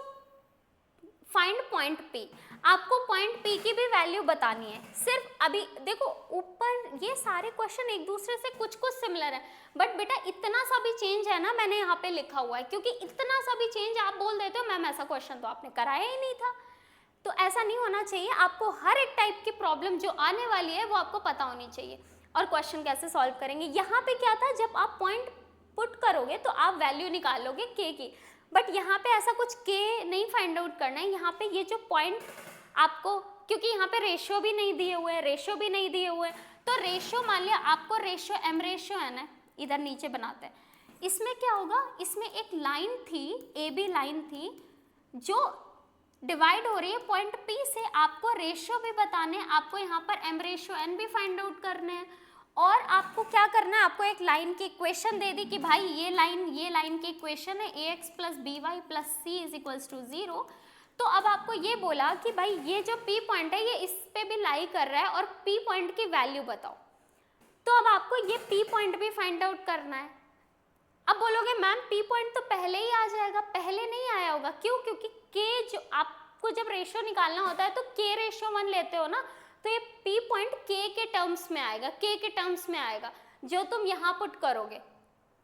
find point P। आपको पॉइंट P की भी वैल्यू बतानी है। सिर्फ अभी देखो ऊपर ये सारे क्वेश्चन एक दूसरे से कुछ सिमिलर है, बट बेटा इतना सा भी चेंज है ना, मैंने यहाँ पे लिखा हुआ है, क्योंकि इतना सा भी चेंज आप बोल देते हो मैम ऐसा क्वेश्चन तो आपने कराया ही नहीं था, तो ऐसा नहीं होना चाहिए। आपको हर एक टाइप की प्रॉब्लम जो आने वाली है वो आपको पता होनी चाहिए, और क्वेश्चन कैसे सॉल्व करेंगे। यहाँ पे क्या था, जब आप पॉइंट पुट करोगे तो आप वैल्यू निकालोगे k की, बट यहाँ पे ऐसा कुछ k नहीं फाइंड आउट करना है। यहाँ पे ये जो पॉइंट आपको, क्योंकि यहाँ पे रेशियो भी नहीं दिए हुए, तो रेशियो मान लिया आपको, रेशियो m रेशियो n है, इधर नीचे बनाते हैं। इसमें क्या होगा, इसमें एक लाइन थी, AB लाइन थी जो डिवाइड हो रही है पॉइंट P से, आपको रेशियो भी बताने हैं, आपको यहाँ पर m रेशियो n भी फाइंड आउट करने हैं, और आपको क्या करना है, आपको एक लाइन की इक्वेशन दे दी कि भाई ये लाइन की इक्वेशन है ax plus by plus c is equals to 0। तो अब आपको ये बोला कि भाई ये जो P पॉइंट है ये इस पे भी लाई कर रहा है और P पॉइंट की वैल्यू बताओ, तो अब आपको ये P पॉइंट भी फाइंड आउट करना है। अब बोलोगे मैम P पॉइंट तो पहले ही आ जाएगा, पहले नहीं आया होगा, क्यों, क्योंकि K जो आपको जब रेशियो निकालना होता है तो K रेशियो 1 लेते हो ना, तो ये P पॉइंट K के टर्म्स में आएगा, जो तुम यहाँ पुट करोगे,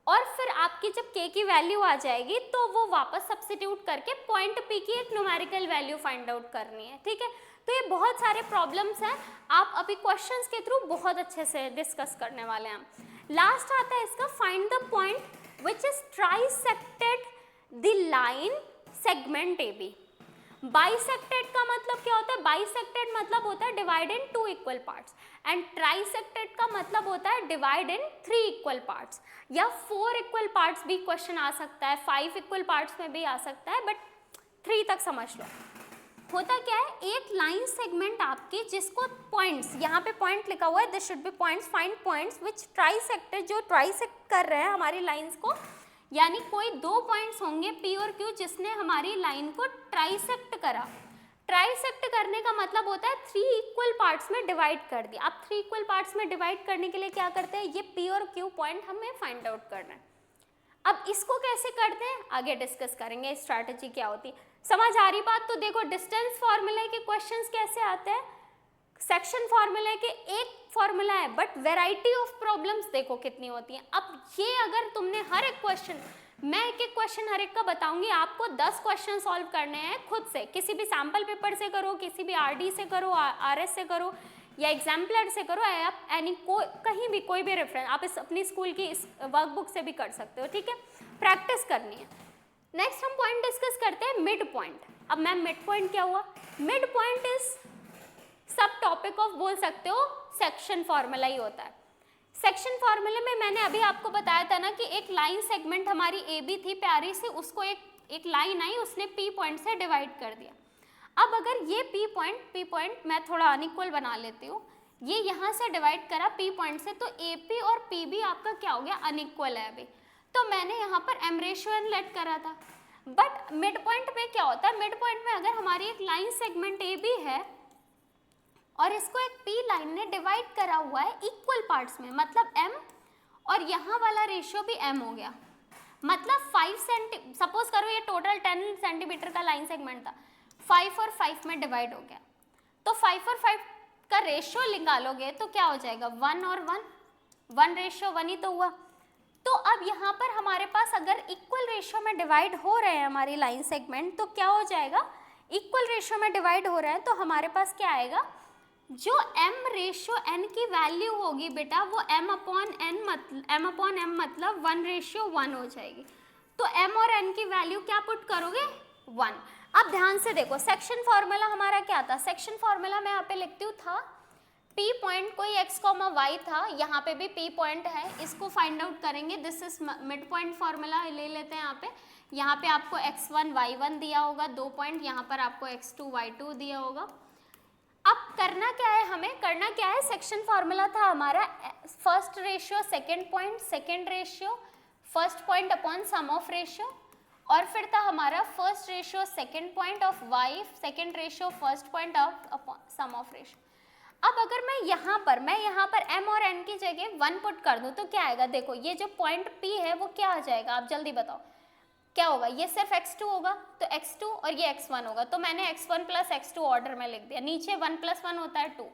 और फिर आपकी जब K की वैल्यू आ जाएगी तो वो वापस सब्स्टिट्यूट करके पॉइंट P की एक न्यूमेरिकल वैल्यू फाइंड आउट करनी है, ठीक है। तो ये बहुत सारे प्रॉब्लम्स हैं, आप अभी क्वेश्चंस के थ्रू बहुत अच्छे से डिस्कस करने वाले हैं। लास्ट आता है इसका, find the point which is trisected the line segment AB। Bisected का मतलब क्या होता है, बाइसेक्टेड मतलब होता है divide in 2 equal parts, and trisected का मतलब होता है डिवाइड इन 3 इक्वल पार्ट्स, या 4 इक्वल पार्ट्स भी क्वेश्चन आ सकता है, 5 इक्वल पार्ट्स में भी आ सकता है, बट 3 तक समझ लो। होता क्या है, एक लाइन सेगमेंट आपकी जिसको पॉइंट्स, यहाँ पे पॉइंट लिखा हुआ है, this should be points, find points which trisect, जो ट्राइसेक्ट कर रहे हैं हमारी लाइंस को, यानी कोई दो पॉइंट्स होंगे P और Q जिसने हमारी लाइन को ट्राइसेक्ट करा। ट्राइसेक्ट करने का मतलब होता है 3 इक्वल पार्ट्स में डिवाइड कर दिया। अब 3 इक्वल पार्ट्स में डिवाइड करने के लिए क्या करते हैं, ये P और Q पॉइंट हमें फाइंड आउट करना है। अब इसको कैसे करते हैं आगे डिस्कस करेंगे, स्ट्रैटेजी क्या होती है। समझ आ रही बात? तो देखो डिस्टेंस फॉर्मूले के क्वेश्चंस कैसे आते हैं, सेक्शन फॉर्मूले के एक फॉर्मूला है बट वैरायटी ऑफ प्रॉब्लम्स देखो कितनी होती हैं। अब ये अगर तुमने हर एक क्वेश्चन, मैं एक एक क्वेश्चन हर एक का बताऊंगी, आपको 10 क्वेश्चन सॉल्व करने हैं खुद से, किसी भी सैम्पल पेपर से करो, किसी भी आरडी से करो, आरएस से करो या एग्जाम्पलर से करो, आप कहीं भी कोई भी रेफरेंस आप इस अपनी स्कूल की इस वर्कबुक से भी कर सकते हो, ठीक है, प्रैक्टिस करनी है। नेक्स्ट हम पॉइंट डिस्कस करते हैं मिड पॉइंट। अब मैम मिड पॉइंट क्या हुआ, मिड पॉइंट इज सब टॉपिक ऑफ, बोल सकते हो सेक्शन फॉर्मूला ही होता है। सेक्शन फॉर्मूले में मैंने अभी आपको बताया था ना कि एक लाइन सेगमेंट हमारी ए बी थी प्यारी सी, उसको एक लाइन आई, उसने पी पॉइंट से डिवाइड कर दिया। अब अगर ये पी पॉइंट मैं थोड़ा अनइक्वल बना लेती हूँ, ये यहाँ से डिवाइड करा पी पॉइंट से, तो ए पी और पी बी आपका क्या हो गया, अनइक्वल है अभी, तो मैंने यहाँ पर एम रेशियो एन लेट करा था। बट मिड पॉइंट में क्या होता है, मिड पॉइंट में अगर हमारी एक लाइन सेगमेंट ए बी है और इसको एक पी लाइन ने डिवाइड करा हुआ है इक्वल पार्ट्स में, मतलब m, और यहाँ वाला रेशियो भी m हो गया, मतलब 5 सेंटी, सपोज करो ये टोटल 10 सेंटीमीटर का लाइन सेगमेंट था, 5 और 5 में डिवाइड हो गया, तो 5 और 5 का रेशियो निकालोगे तो क्या हो जाएगा, 1 और 1 रेशियो 1 ही तो हुआ। तो अब यहाँ पर हमारे पास अगर इक्वल रेशियो में डिवाइड हो रहे हैं हमारी लाइन सेगमेंट, तो क्या हो जाएगा, इक्वल रेशियो में डिवाइड हो रहे हैं तो हमारे पास क्या आएगा, जो m रेशियो n की वैल्यू होगी बेटा वो m अपॉन m मतलब 1 रेशियो 1 हो जाएगी। तो m और n की वैल्यू क्या पुट करोगे, 1। अब ध्यान से देखो सेक्शन फॉर्मूला हमारा क्या था, सेक्शन फॉर्मूला मैं यहाँ पे लिखती हूँ था p पॉइंट कोई x, y था, यहाँ पे भी p पॉइंट है, इसको फाइंड आउट करेंगे, this is mid point formula ले लेते हैं। यहाँ पे आपको x1 y1 दिया होगा 2 पॉइंट, यहाँ पर आपको x2 y2 दिया होगा। अब करना क्या है, हमें करना क्या है, सेक्शन फॉर्मूला था हमारा first ratio second point, second ratio first point upon sum of ratio, और फिर था हमारा first ratio second point of y, second ratio first point of sum of ratio. अब अगर मैं यहाँ पर m और n की जगह 1 पुट कर दूँ तो क्या आएगा, देखो ये जो पॉइंट P है वो क्या आ जाएगा, आप जल्दी बताओ क्या होगा, ये सिर्फ x2 होगा तो x2 और ये x1 होगा, तो मैंने x1 प्लस x2 ऑर्डर में लिख दिया, नीचे 1 प्लस 1 होता है 2,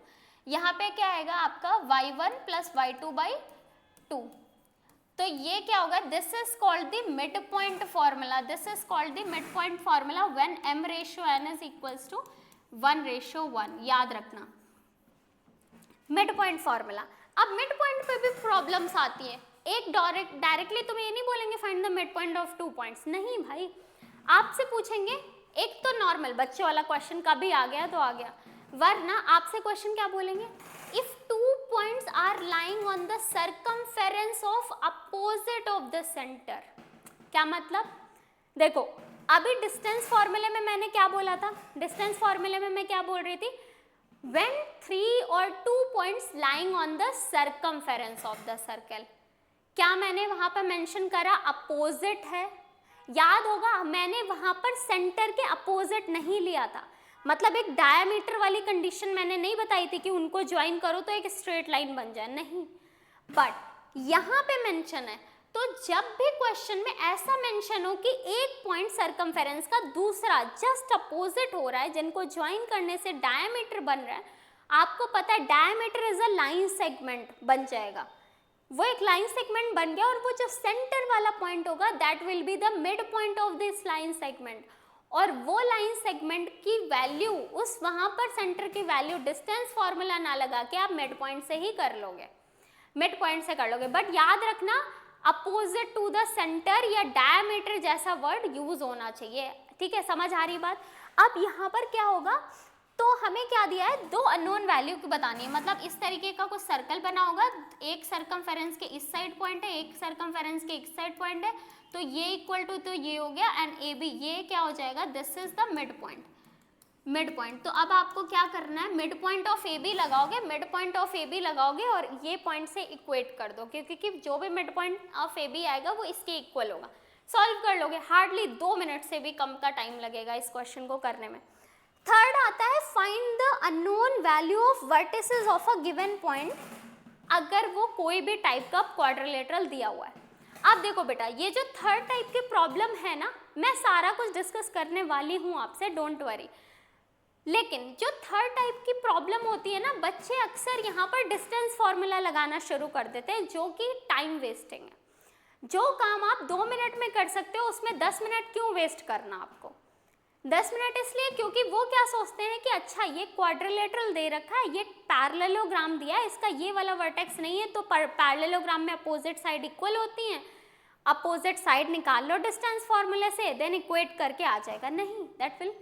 यहाँ पे क्या आएगा आपका y1 प्लस y2 बाई 2, तो ये क्या होगा, this is called the mid point formula, this is called the mid point formula when m ratio n is equals to 1 ratio 1, याद रखना मिड पॉइंट फॉर्मूला। अब मिड पॉइंट पे भी प्रॉब्लम्स आती है, एक डायरेक्टली तुम ये नहीं बोलेंगे find the mid point of 2 points, नहीं भाई, आपसे पूछेंगे एक तो नॉर्मल बच्चे वाला क्वेश्चन कभी आ गया तो आ गया, वरना आपसे क्वेश्चन क्या बोलेंगे, if 2 points are lying on the circumference of opposite of the centre. क्या मतलब, देखो अभी डिस्टेंस फॉर्मूले में मैंने क्या बोला था, डिस्टेंस फॉर्मूले में मैं क्या बोल रही थी, when 3 or 2 points lying on the circumference of the circle, क्या मैंने वहां पर मेंशन करा, अपोजिट है, याद होगा मैंने वहां पर सेंटर के अपोजिट नहीं लिया था, मतलब एक डायमीटर वाली कंडीशन मैंने नहीं बताई थी कि उनको ज्वाइन करो तो एक स्ट्रेट लाइन बन जाए, नहीं, बट यहाँ पे मेंशन है, तो जब भी क्वेश्चन में ऐसा मेंशन हो कि एक पॉइंट सर्कमफेरेंस का दूसरा जस्ट अपोजिट हो रहा है, जिनको ज्वाइन करने से डायमीटर बन रहा है, आपको पता है diameter is a line segment बन जाएगा, वो एक लाइन सेगमेंट बन गया, और वो जो सेंटर वाला पॉइंट होगा that will be the mid point of this line segment, और वो लाइन सेगमेंट की वैल्यू उस वहां पर सेंटर की वैल्यू डिस्टेंस फॉर्मूला ना लगा के आप मिड पॉइंट से ही कर लोगे, मिड पॉइंट से कर लोगे, बट याद रखना अपोजिट टू द सेंटर या डायमीटर जैसा वर्ड यूज होना चाहिए, ठीक है, समझ आ रही बात। अब यहाँ पर क्या होगा, तो हमें क्या दिया है, 2 अननोन वैल्यू की बतानी है, मतलब इस तरीके का कुछ सर्कल बना होगा, एक सर्कमफेरेंस के इस साइड पॉइंट है, एक सर्कमफेरेंस के इस साइड पॉइंट है, तो ये इक्वल टू तो ये हो गया, एंड ए बी ये क्या हो जाएगा, this is the mid point, mid point. तो अब आपको क्या करना है, mid point of A B लगाओगे, mid point of A B लगाओगे और ये पॉइंट से इक्वेट कर दो, क्योंकि जो भी mid point of A B आएगा वो इसके इक्वल होगा। सॉल्व कर लोगे, हार्डली 2 मिनट से भी कम का टाइम लगेगा इस क्वेश्चन को करने में। थर्ड आता है find the unknown value of vertices of a given point, अगर वो कोई भी टाइप का क्वाड्रिलेटरल दिया हुआ है। अब देखो बेटा, ये जो थर्ड टाइप की प्रॉब्लम है ना, मैं सारा कुछ डिस्कस करने वाली हूँ आपसे, डोंट वरी। लेकिन जो थर्ड टाइप की प्रॉब्लम होती है ना, बच्चे अक्सर यहाँ पर डिस्टेंस फॉर्मूला लगाना शुरू कर देते हैं, जो कि टाइम वेस्टिंग है। जो काम आप 2 मिनट में कर सकते हो उसमें 10 मिनट क्यों वेस्ट करना आपको? 10 मिनट इसलिए क्योंकि वो क्या सोचते हैं कि अच्छा ये क्वाड्रिलेटरल दे रखा है, ये पैरेललोग्राम दिया है, इसका ये वाला वर्टेक्स नहीं है, तो पैरेललोग्राम में अपोजिट साइड इक्वल होती हैं, अपोजिट साइड निकाल लो डिस्टेंस फॉर्मूले से, देन इक्वेट करके आ जाएगा। नहीं, दैट विल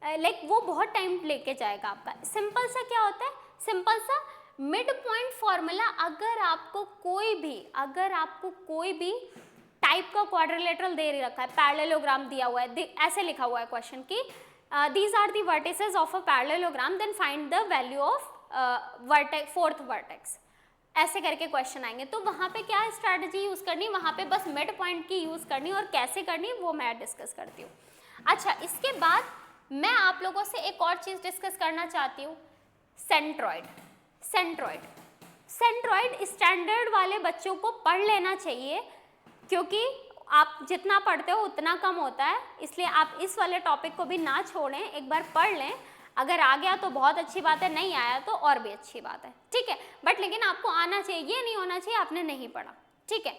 लाइक वो बहुत टाइम लेके जाएगा आपका। सिंपल सा क्या होता है, सिंपल सा मिड पॉइंट फॉर्मूला, अगर आपको कोई भी टाइप का क्वाड्रिलेटरल दे रखा है, पैरेललोग्राम दिया हुआ है, ऐसे लिखा हुआ है क्वेश्चन की these are the vertices of a parallelogram, then find the value of fourth vertex, ऐसे करके क्वेश्चन आएंगे। तो वहाँ पे क्या स्ट्रैटेजी यूज करनी, वहाँ पे बस मिड पॉइंट की यूज करनी, और कैसे करनी वो मैं डिस्कस करती हूँ। अच्छा, इसके बाद मैं आप लोगों से एक और चीज डिस्कस करना चाहती हूँ, सेंट्रॉइड। सेंट्रॉइड स्टैंडर्ड वाले बच्चों को पढ़ लेना चाहिए, क्योंकि आप जितना पढ़ते हो उतना कम होता है, इसलिए आप इस वाले टॉपिक को भी ना छोड़ें, एक बार पढ़ लें। अगर आ गया तो बहुत अच्छी बात है, नहीं आया तो और भी अच्छी बात है, ठीक है। बट लेकिन आपको आना चाहिए, ये नहीं होना चाहिए आपने नहीं पढ़ा, ठीक है।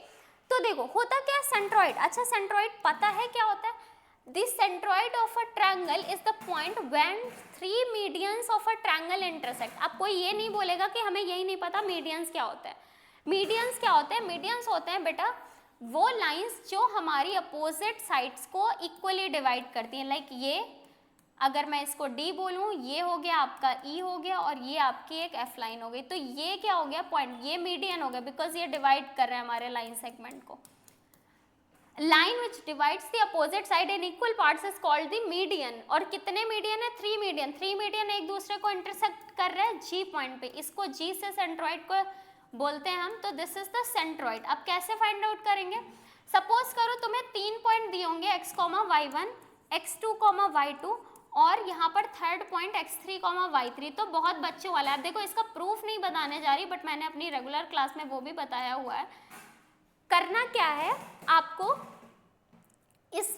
तो देखो होता क्या है सेंट्रॉइड। अच्छा, सेंट्रॉइड पता है क्या होता है? The centroid of a triangle is the point when 3 medians of a triangle intersect। अब कोई ये नहीं बोलेगा कि हमें यही नहीं पता मीडियंस क्या होता है। मीडियंस क्या होते हैं? मीडियंस होते हैं बेटा वो लाइंस जो हमारी अपोजिट साइड्स को इक्वली डिवाइड करती हैं। लाइक ये, अगर मैं इसको D बोलूँ, ये हो गया आपका E हो गया, और ये आपकी एक F लाइन हो गई, तो ये क्या हो गया पॉइंट, ये मीडियन हो गया, बिकॉज ये डिवाइड कर रहे हैं हमारे लाइन सेगमेंट को। Line which divides the opposite side in equal parts is called the median. और कितने मीडियन है? 3 मीडियन। 3 मीडियन एक दूसरे को इंटरसेक्ट कर रहे हैं G पॉइंट पे, इसको G से सेंट्रॉइड को बोलते हैं हम। तो दिस इज द सेंट्रॉइड। अब कैसे फाइंड आउट करेंगे? सपोज करो तुम्हें 3 पॉइंट दिए होंगे x, y1, x2, y2, और यहाँ पर थर्ड पॉइंट x3, y3। तो बहुत बच्चों वाला है। अब देखो इसका प्रूफ नहीं बताने जा रही, बट मैंने अपनी रेगुलर क्लास में वो भी बताया हुआ है। करना क्या है आपको, इस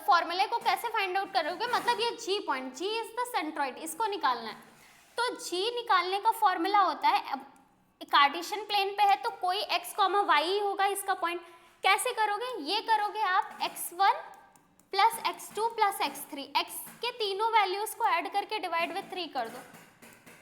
फॉर्मूले को कैसे फाइंड आउट करोगे, मतलब ये G point, G is the centroid, इसको निकालना है। तो G निकालने का फॉर्मूला होता है, कार्टेशियन प्लेन पे है तो कोई x, y ही होगा इसका पॉइंट। कैसे करोगे? ये करोगे आप x1 plus x2 plus x3, x के तीनों वैल्यूज को ऐड करके डिवाइड विथ 3 कर दो,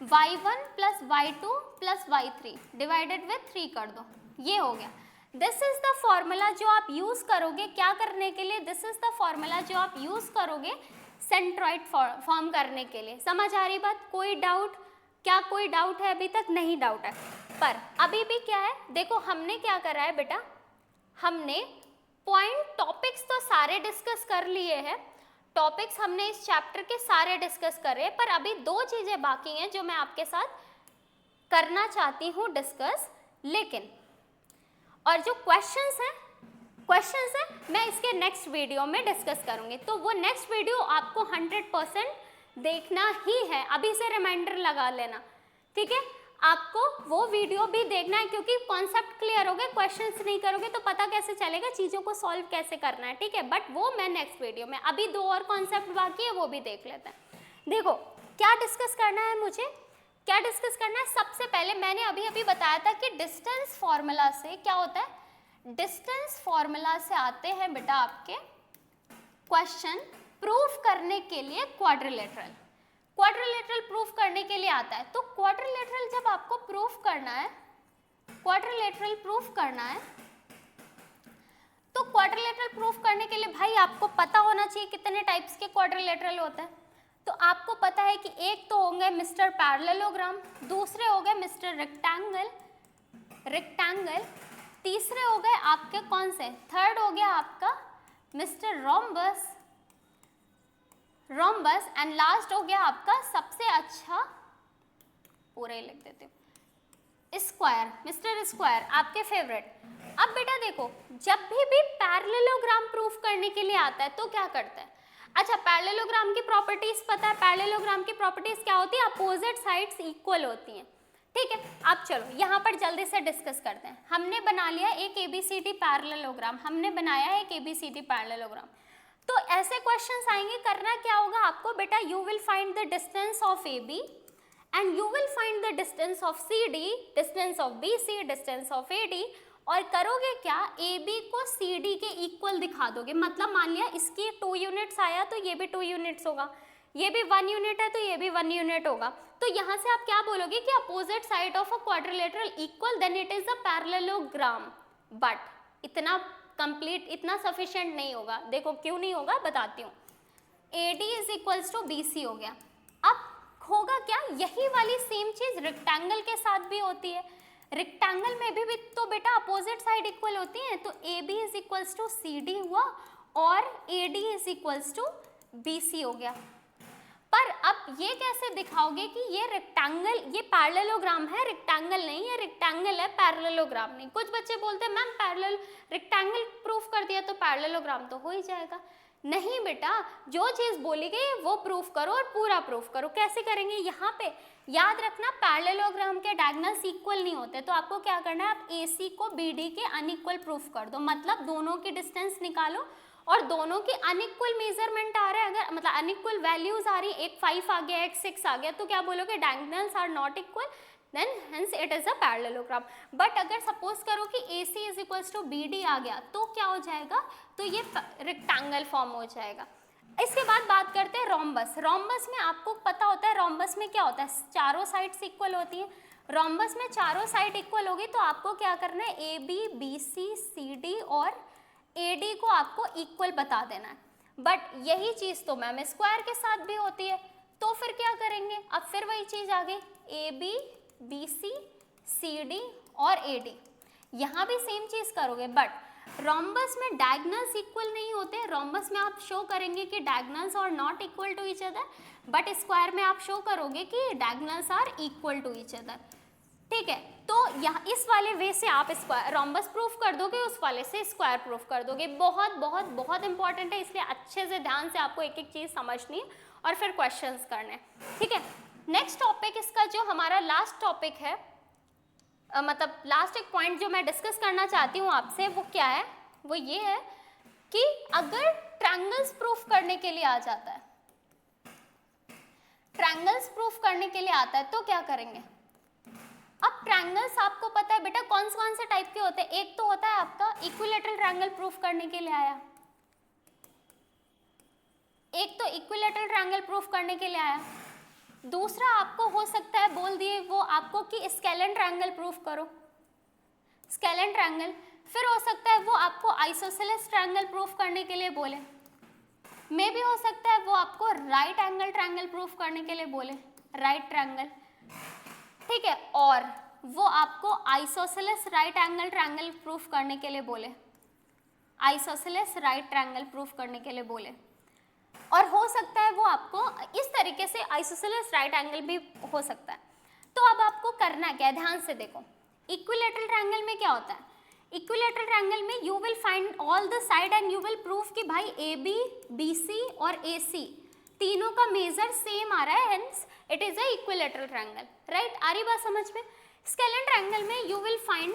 y1 plus y2 plus y3 divided with 3 कर दो, ये हो गया। दिस इज द फॉर्मूला जो आप यूज करोगे क्या करने के लिए, दिस इज द फॉर्मूला जो आप यूज करोगे सेंट्रॉइड फॉर्म करने के लिए। समझ आ रही बात? कोई डाउट? क्या कोई डाउट है? अभी तक नहीं डाउट है, पर अभी भी क्या है, देखो हमने क्या करा है बेटा, हमने पॉइंट टॉपिक्स तो सारे डिस्कस कर लिए हैं, टॉपिक्स हमने इस चैप्टर के सारे डिस्कस कर रहे हैं, पर अभी 2 चीजें बाकी हैं जो मैं आपके साथ करना चाहती हूँ डिस्कस। लेकिन और जो क्वेश्चंस हैं मैं इसके नेक्स्ट वीडियो में डिस्कस करूंगी, तो वो नेक्स्ट वीडियो आपको 100% देखना ही है। अभी से रिमाइंडर लगा लेना, ठीक है? आपको वो वीडियो भी देखना है, क्योंकि कॉन्सेप्ट क्लियर हो गए, क्वेश्चंस नहीं करोगे तो पता कैसे चलेगा चीज़ों को सॉल्व कैसे करना है, ठीक है? बट वो मैं नेक्स्ट वीडियो में, अभी 2 और कॉन्सेप्ट बाकी है वो भी देख लेते हैं। देखो क्या डिस्कस करना है मुझे, क्या डिस्कस करना है? सबसे पहले मैंने अभी बताया था कि डिस्टेंस फॉर्मूला से क्या होता है, डिस्टेंस फॉर्मूला से आते हैं बेटा आपके क्वेश्चन प्रूफ करने के लिए क्वाड्रिलेटरल प्रूफ करने के लिए आता है। तो क्वाड्रिलेटरल जब आपको प्रूफ करना है, क्वाड्रिलेटरल प्रूफ करना है, तो क्वाड्रिलेटरल प्रूफ करने के लिए भाई आपको पता होना चाहिए कितने टाइप्स के क्वाड्रिलेटरल होते हैं। तो आपको पता है कि एक तो होंगे मिस्टर पैरेललोग्राम, दूसरे हो गए मिस्टर रेक्टेंगल, तीसरे हो गए आपके कौन से, थर्ड हो गया आपका मिस्टर रोम्बस, एंड लास्ट हो गया आपका सबसे अच्छा, पूरे ही लिख देती हूँ, स्क्वायर, मिस्टर स्क्वायर आपके फेवरेट। अब बेटा देखो, जब भी पैरेललोग्राम प्रूफ करने के लिए आता है तो क्या करता है, अच्छा पैरेललोग्राम की प्रॉपर्टीज पता है, पैरेललोग्राम की प्रॉपर्टीज क्या होती है, अपोजिट साइड्स इक्वल होती हैं, ठीक है। अब चलो यहाँ पर जल्दी से डिस्कस करते हैं। हमने बना लिया एक ABCD पैरेललोग्राम, हमने बनाया एक ABCD पैरेललोग्राम। तो ऐसे क्वेश्चंस आएंगे, करना क्या होगा आपको बेटा, you will find the distance of AB and you will find the distance of CD, distance of BC, distance of AD, और करोगे क्या, AB को CD के इक्वल दिखा दोगे। मतलब मान लिया इसकी 2 यूनिट्स आया तो ये भी 2 यूनिट्स होगा, ये भी 1 यूनिट है तो ये भी 1 यूनिट होगा। तो यहाँ से आप क्या बोलोगे कि opposite side of a quadrilateral equal, then it is a parallelogram. But इतना कंप्लीट, इतना सफिशिएंट नहीं होगा। देखो क्यों नहीं होगा, बताती हूँ। AD is equals to BC हो गया। अब होगा क्या, यही वाली सेम चीज रेक्टेंगल के साथ भी होती है। रेक्टेंगल में भी तो बेटा अपोजिट साइड इक्वल होती है, तो AB is equals to CD हुआ और AD is equals to BC हो गया। पर अब ये कैसे दिखाओगे कि ये रेक्टेंगल, ये पैरेललोग्राम है, रेक्टेंगल नहीं है, रेक्टेंगल है पैरेललोग्राम नहीं। कुछ बच्चे बोलते हैं मैम पैरेलल, रेक्टेंगल प्रूफ कर दिया तो पैरेललोग्राम तो हो ही जाएगा। नहीं बेटा, जो चीज बोली गई है वो प्रूफ करो और पूरा प्रूफ करो। कैसे करेंगे, यहाँ पे याद रखना पैरेललोग्राम के डायगोनल्स इक्वल नहीं होते, तो आपको क्या करना है, आप AC को BD के अनइक्वल प्रूफ कर दो। मतलब दोनों की डिस्टेंस निकालो और दोनों की अनइक्वल मेजरमेंट आ रहा है, अगर मतलब अनइक्वल वैल्यूज आ रही, एक 5 आ गया एक 6 आ गया, तो क्या बोलोगे, diagonals are not equal, then hence it is a parallelogram. But अगर सपोज करो कि AC is equals to BD आ गया तो क्या हो जाएगा, तो ये रेक्टेंगल फॉर्म हो जाएगा। इसके बाद बात करते हैं रोम्बस। रोम्बस में आपको पता होता है, रोम्बस में क्या होता है, चारों साइड्स इक्वल होती है। रोम्बस में चारों साइड इक्वल होगी तो आपको क्या करना है, AB, BC, CD और AD को आपको इक्वल बता देना है। बट यही चीज तो मैम स्क्वायर के साथ भी होती है, तो फिर क्या करेंगे, अब फिर वही चीज आ गई, AB, BC, CD और AD, यहाँ भी सेम चीज करोगे। बट रोम्बस में डायगोनल्स इक्वल नहीं होते। रोम्बस में आप शो करेंगे कि diagonals are not equal to each other, but square में आप शो करोगे कि diagonals are equal to each other, ठीक है। तो यहाँ इस वाले वे से आप स्क्वायर रोम्बस प्रूफ कर दोगे, उस वाले से स्क्वायर प्रूफ कर दोगे। बहुत बहुत बहुत इंपॉर्टेंट है, इसलिए अच्छे से ध्यान से आपको एक एक चीज समझनी है और फिर क्वेश्चंस करने, ठीक है। नेक्स्ट टॉपिक इसका जो हमारा लास्ट टॉपिक है, मतलब लास्ट एक पॉइंट जो मैं डिस्कस करना चाहती हूँ आपसे, वो क्या है, वो ये है कि अगर ट्रायंगल्स प्रूफ करने के लिए आ जाता है, ट्रायंगल्स प्रूफ करने के लिए आता है तो क्या करेंगे। अब ट्रायंगल्स आपको पता है बेटा कौन से टाइप के होते हैं। एक तो होता है आपका इक्विलैटरल ट्रायंगल प्रूफ करने के लिए आया, एक तो इक्विलैटरल ट्रायंगल प्रूफ करने के लिए आया। दूसरा आपको हो सकता है बोल दिए वो आपको कि स्केलेन ट्रायंगल प्रूफ करो, स्केलेन ट्रायंगल। फिर हो सकता है वो आपको आइसोसेलेस ट्रायंगल प्रूफ करने के लिए बोले, मे भी हो सकता है वो आपको राइट एंगल ट्रायंगल प्रूफ करने के लिए बोले, राइट ट्रायंगल, ठीक है। और वो आपको isosceles right angle triangle proof करने के लिए बोले, आइसोसेलेस राइट ट्रायंगल प्रूफ करने के लिए बोले। और हो सकता है वो आपको इस तरीके से आइसोसेलेस राइट एंगल भी हो सकता है। तो अब आपको करना क्या है, ध्यान से देखो। इक्विलैटरल ट्रायंगल में क्या होता है, इक्विलैटरल ट्रायंगल में you will find all the side and you will prove कि भाई AB, BC और AC तीनों का मेजर सेम आ रहा है, hence it is a equilateral triangle, right. आ रही बात समझ में। स्केलेन ट्रायंगल में you will find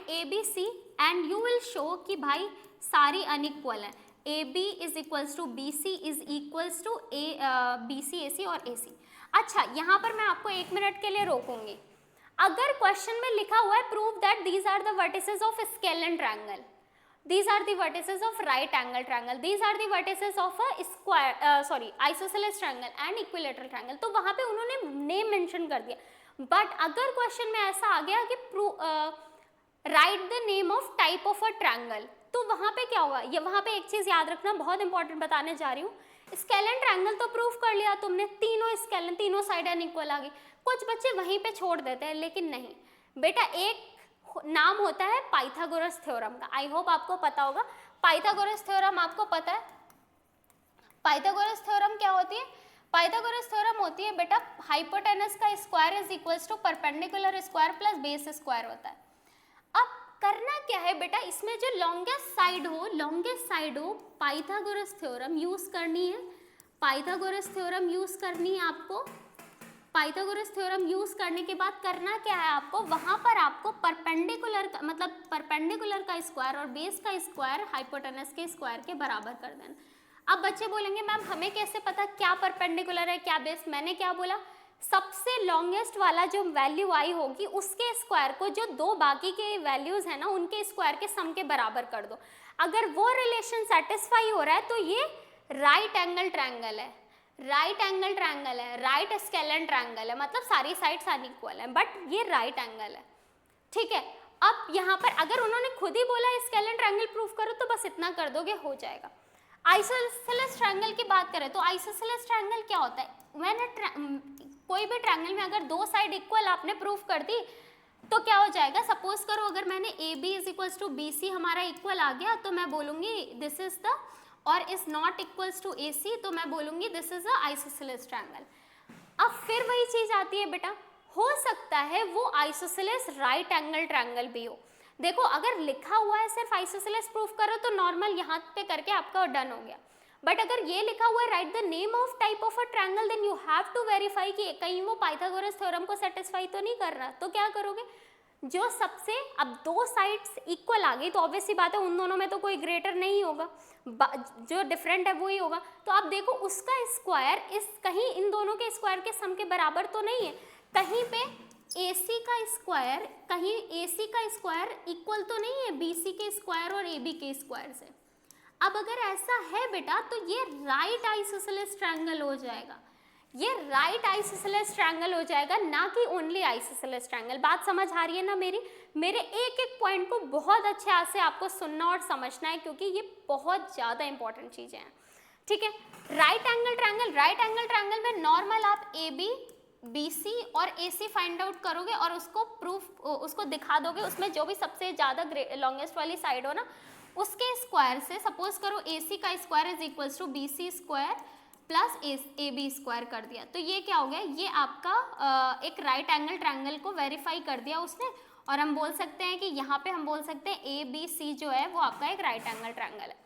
ABC and you will show कि भाई सारी अनइक्वल है। AB is equals to BC is equals to BC, AC और AC। अच्छा, यहाँ पर मैं आपको 1 मिनट के लिए रोकूंगी। अगर क्वेश्चन में लिखा हुआ है prove that these are the vertices of scalene triangle, these are the vertices of right angle triangle, these are the vertices of a square isosceles triangle and equilateral triangle, तो वहाँ पे उन्होंने नेम मेंशन कर दिया। बट अगर क्वेश्चन में ऐसा आ गया कि right the name of type of a triangle, तो वहाँ पे क्या होगा, ये वहाँ पे एक चीज याद रखना, बहुत इंपॉर्टेंट बताने जा रही हूँ। स्केलेन ट्रायंगल तो प्रूफ कर लिया तुमने, तीनों स्केलेन, तीनों साइड अनइक्वल आ गई। कुछ बच्चे वहीं पे छोड़ देते हैं, लेकिन नहीं बेटा, एक नाम होता है पाइथागोरस थ्योरम का, आई होप आपको पता होगा। पाइथागोरस थ्योरम आपको पता है, पाइथागोरस थ्योरम क्या होती है? पाइथागोरस थ्योरम होती है बेटा हाइपोटेनस का square is equals to perpendicular square plus base square होता है। अब करना क्या है बेटा, इसमें जो लॉन्गेस्ट साइड हो पाइथागोरस थ्योरम यूज करनी है, पाइथागोरस थ्योरम यूज करनी है आपको। पाइथागोरस थ्योरम यूज करने के बाद करना क्या है आपको, वहां पर आपको परपेंडिकुलर का मतलब परपेंडिकुलर का स्क्वायर और बेस का स्क्वायर हाइपोटेनस के स्क्वायर के बराबर कर देना। अब बच्चे बोलेंगे मैम हमें कैसे पता क्या परपेंडिकुलर है क्या बेस? मैंने क्या बोला, सबसे लॉन्गेस्ट वाला जो वैल्यू आई होगी उसके स्क्वायर को जो दो बाकी के वैल्यूज है ना उनके स्क्वायर के सम के बराबर कर दो। अगर वो रिलेशन सेटिस्फाई हो रहा है तो ये राइट एंगल ट्रायंगल है, राइट एंगल ट्रायंगल है, राइट स्केलेन ट्रायंगल है, मतलब सारी साइड्स अनइक्वल है बट ये राइट एंगल है। ठीक है, अब यहाँ पर अगर उन्होंने खुद ही बोला स्केलेन ट्रायंगल प्रूव करो तो बस इतना कर दोगे हो जाएगा। आइसोसेलेस ट्रायंगल की बात करें तो आइसोसेलेस ट्रायंगल क्या होता है, कोई भी ट्रायंगल में अगर दो साइड इक्वल आपने प्रूव कर दी तो क्या हो जाएगा, सपोज करो अगर मैंने A B is equals to B C हमारा इक्वल आ गया तो मैं बोलूंगी दिस इज द, और is not equals to A C तो मैं बोलूंगी this is a isosceles triangle. अब फिर वही चीज आती है बेटा, हो सकता है वो आइसोसेलेस राइट एंगल ट्रायंगल भी हो। देखो अगर लिखा हुआ है सिर्फ आइसोसेलेस प्रूफ करो तो नॉर्मल यहाँ पे करके आपका डन हो गया, बट अगर ये लिखा हुआ है write the name of type of a triangle then you have to verify कि कहीं वो पाइथागोरस थ्योरम को सेटिस्फाई तो नहीं कर रहा। तो क्या करोगे, जो सबसे, अब दो साइड्स इक्वल आ गई तो ऑब्वियसली बात है उन दोनों में तो कोई ग्रेटर नहीं होगा, जो डिफरेंट है वो ही होगा। तो आप देखो उसका स्क्वायर इस कहीं इन दोनों के स्क्वायर के सम के बराबर तो नहीं है, कहीं पे AC का स्क्वायर, कहीं AC का स्क्वायर इक्वल तो नहीं है BC के स्क्वायर और AB के स्क्वायर से। अब अगर ऐसा है बेटा तो ये राइट आइसोसेलेस ट्रायंगल हो जाएगा, ये राइट आइसोसेलेस ट्रायंगल हो जाएगा, ना कि ओनली आइसोसेलेस ट्रायंगल। बात समझ आ रही है ना मेरी? मेरे एक एक पॉइंट को बहुत अच्छे से आपको सुनना और समझना है क्योंकि ये बहुत ज़्यादा इंपॉर्टेंट चीज़ें हैं। ठीक है, right angle triangle, right angle triangle में नॉर्मल आप AB BC और AC फाइंड आउट करोगे और उसको प्रूफ, उसको दिखा दोगे, उसमें जो भी सबसे ज़्यादा लॉन्गेस्ट वाली साइड हो ना उसके स्क्वायर से, सपोज करो AC का square is equals to BC square plus AB square कर दिया तो ये क्या हो गया, ये आपका एक राइट एंगल ट्रायंगल को वेरीफाई कर दिया उसने। और हम बोल सकते हैं कि यहाँ पे हम बोल सकते हैं ABC जो है वो आपका एक राइट एंगल ट्रायंगल है।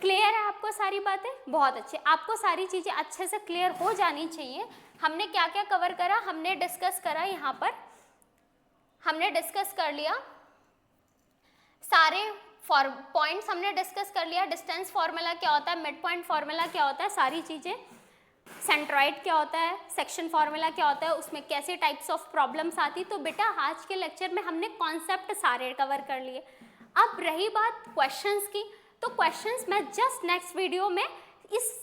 क्लियर है आपको सारी बातें? बहुत अच्छे, आपको सारी चीज़ें अच्छे से क्लियर हो जानी चाहिए। हमने क्या क्या कवर करा, हमने डिस्कस करा, यहाँ पर हमने डिस्कस कर लिया सारे पॉइंट्स हमने डिस्कस कर लिया, डिस्टेंस फार्मूला क्या होता है, मिड पॉइंट फार्मूला क्या होता है, सारी चीज़ें, सेंट्रॉइड क्या होता है, सेक्शन फार्मूला क्या होता है, उसमें कैसे टाइप्स ऑफ प्रॉब्लम्स आती। तो बेटा आज के लेक्चर में हमने कॉन्सेप्ट सारे कवर कर लिए। अब रही बात क्वेश्चंस की, तो क्वेश्चंस मैं जस्ट नेक्स्ट वीडियो में इस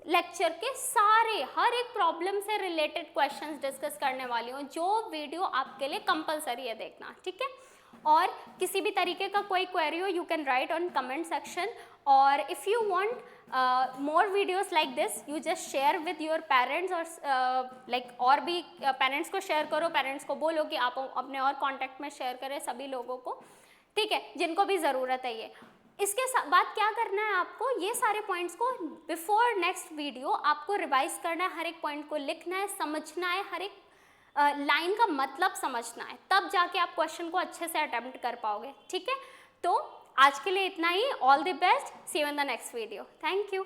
लेक्चर के सारे हर एक प्रॉब्लम से रिलेटेड क्वेश्चंस डिस्कस करने वाली हूँ, जो वीडियो आपके लिए कंपलसरी है देखना। ठीक है, और किसी भी तरीके का कोई क्वेरी हो you can write on comment section, और if you want more videos like this you just share with your parents, और लाइक और भी पेरेंट्स को शेयर करो, पेरेंट्स को बोलो कि आप अपने और कॉन्टैक्ट में शेयर करें सभी लोगों को, ठीक है, जिनको भी ज़रूरत है ये। इसके बाद क्या करना है आपको, ये सारे पॉइंट्स को बिफोर नेक्स्ट वीडियो आपको रिवाइज करना है, हर एक पॉइंट को लिखना है, समझना है, हर एक लाइन का मतलब समझना है, तब जाके आप क्वेश्चन को अच्छे से अटेम्प्ट कर पाओगे। ठीक है, तो आज के लिए इतना ही, all the best, see you in the next video, thank you.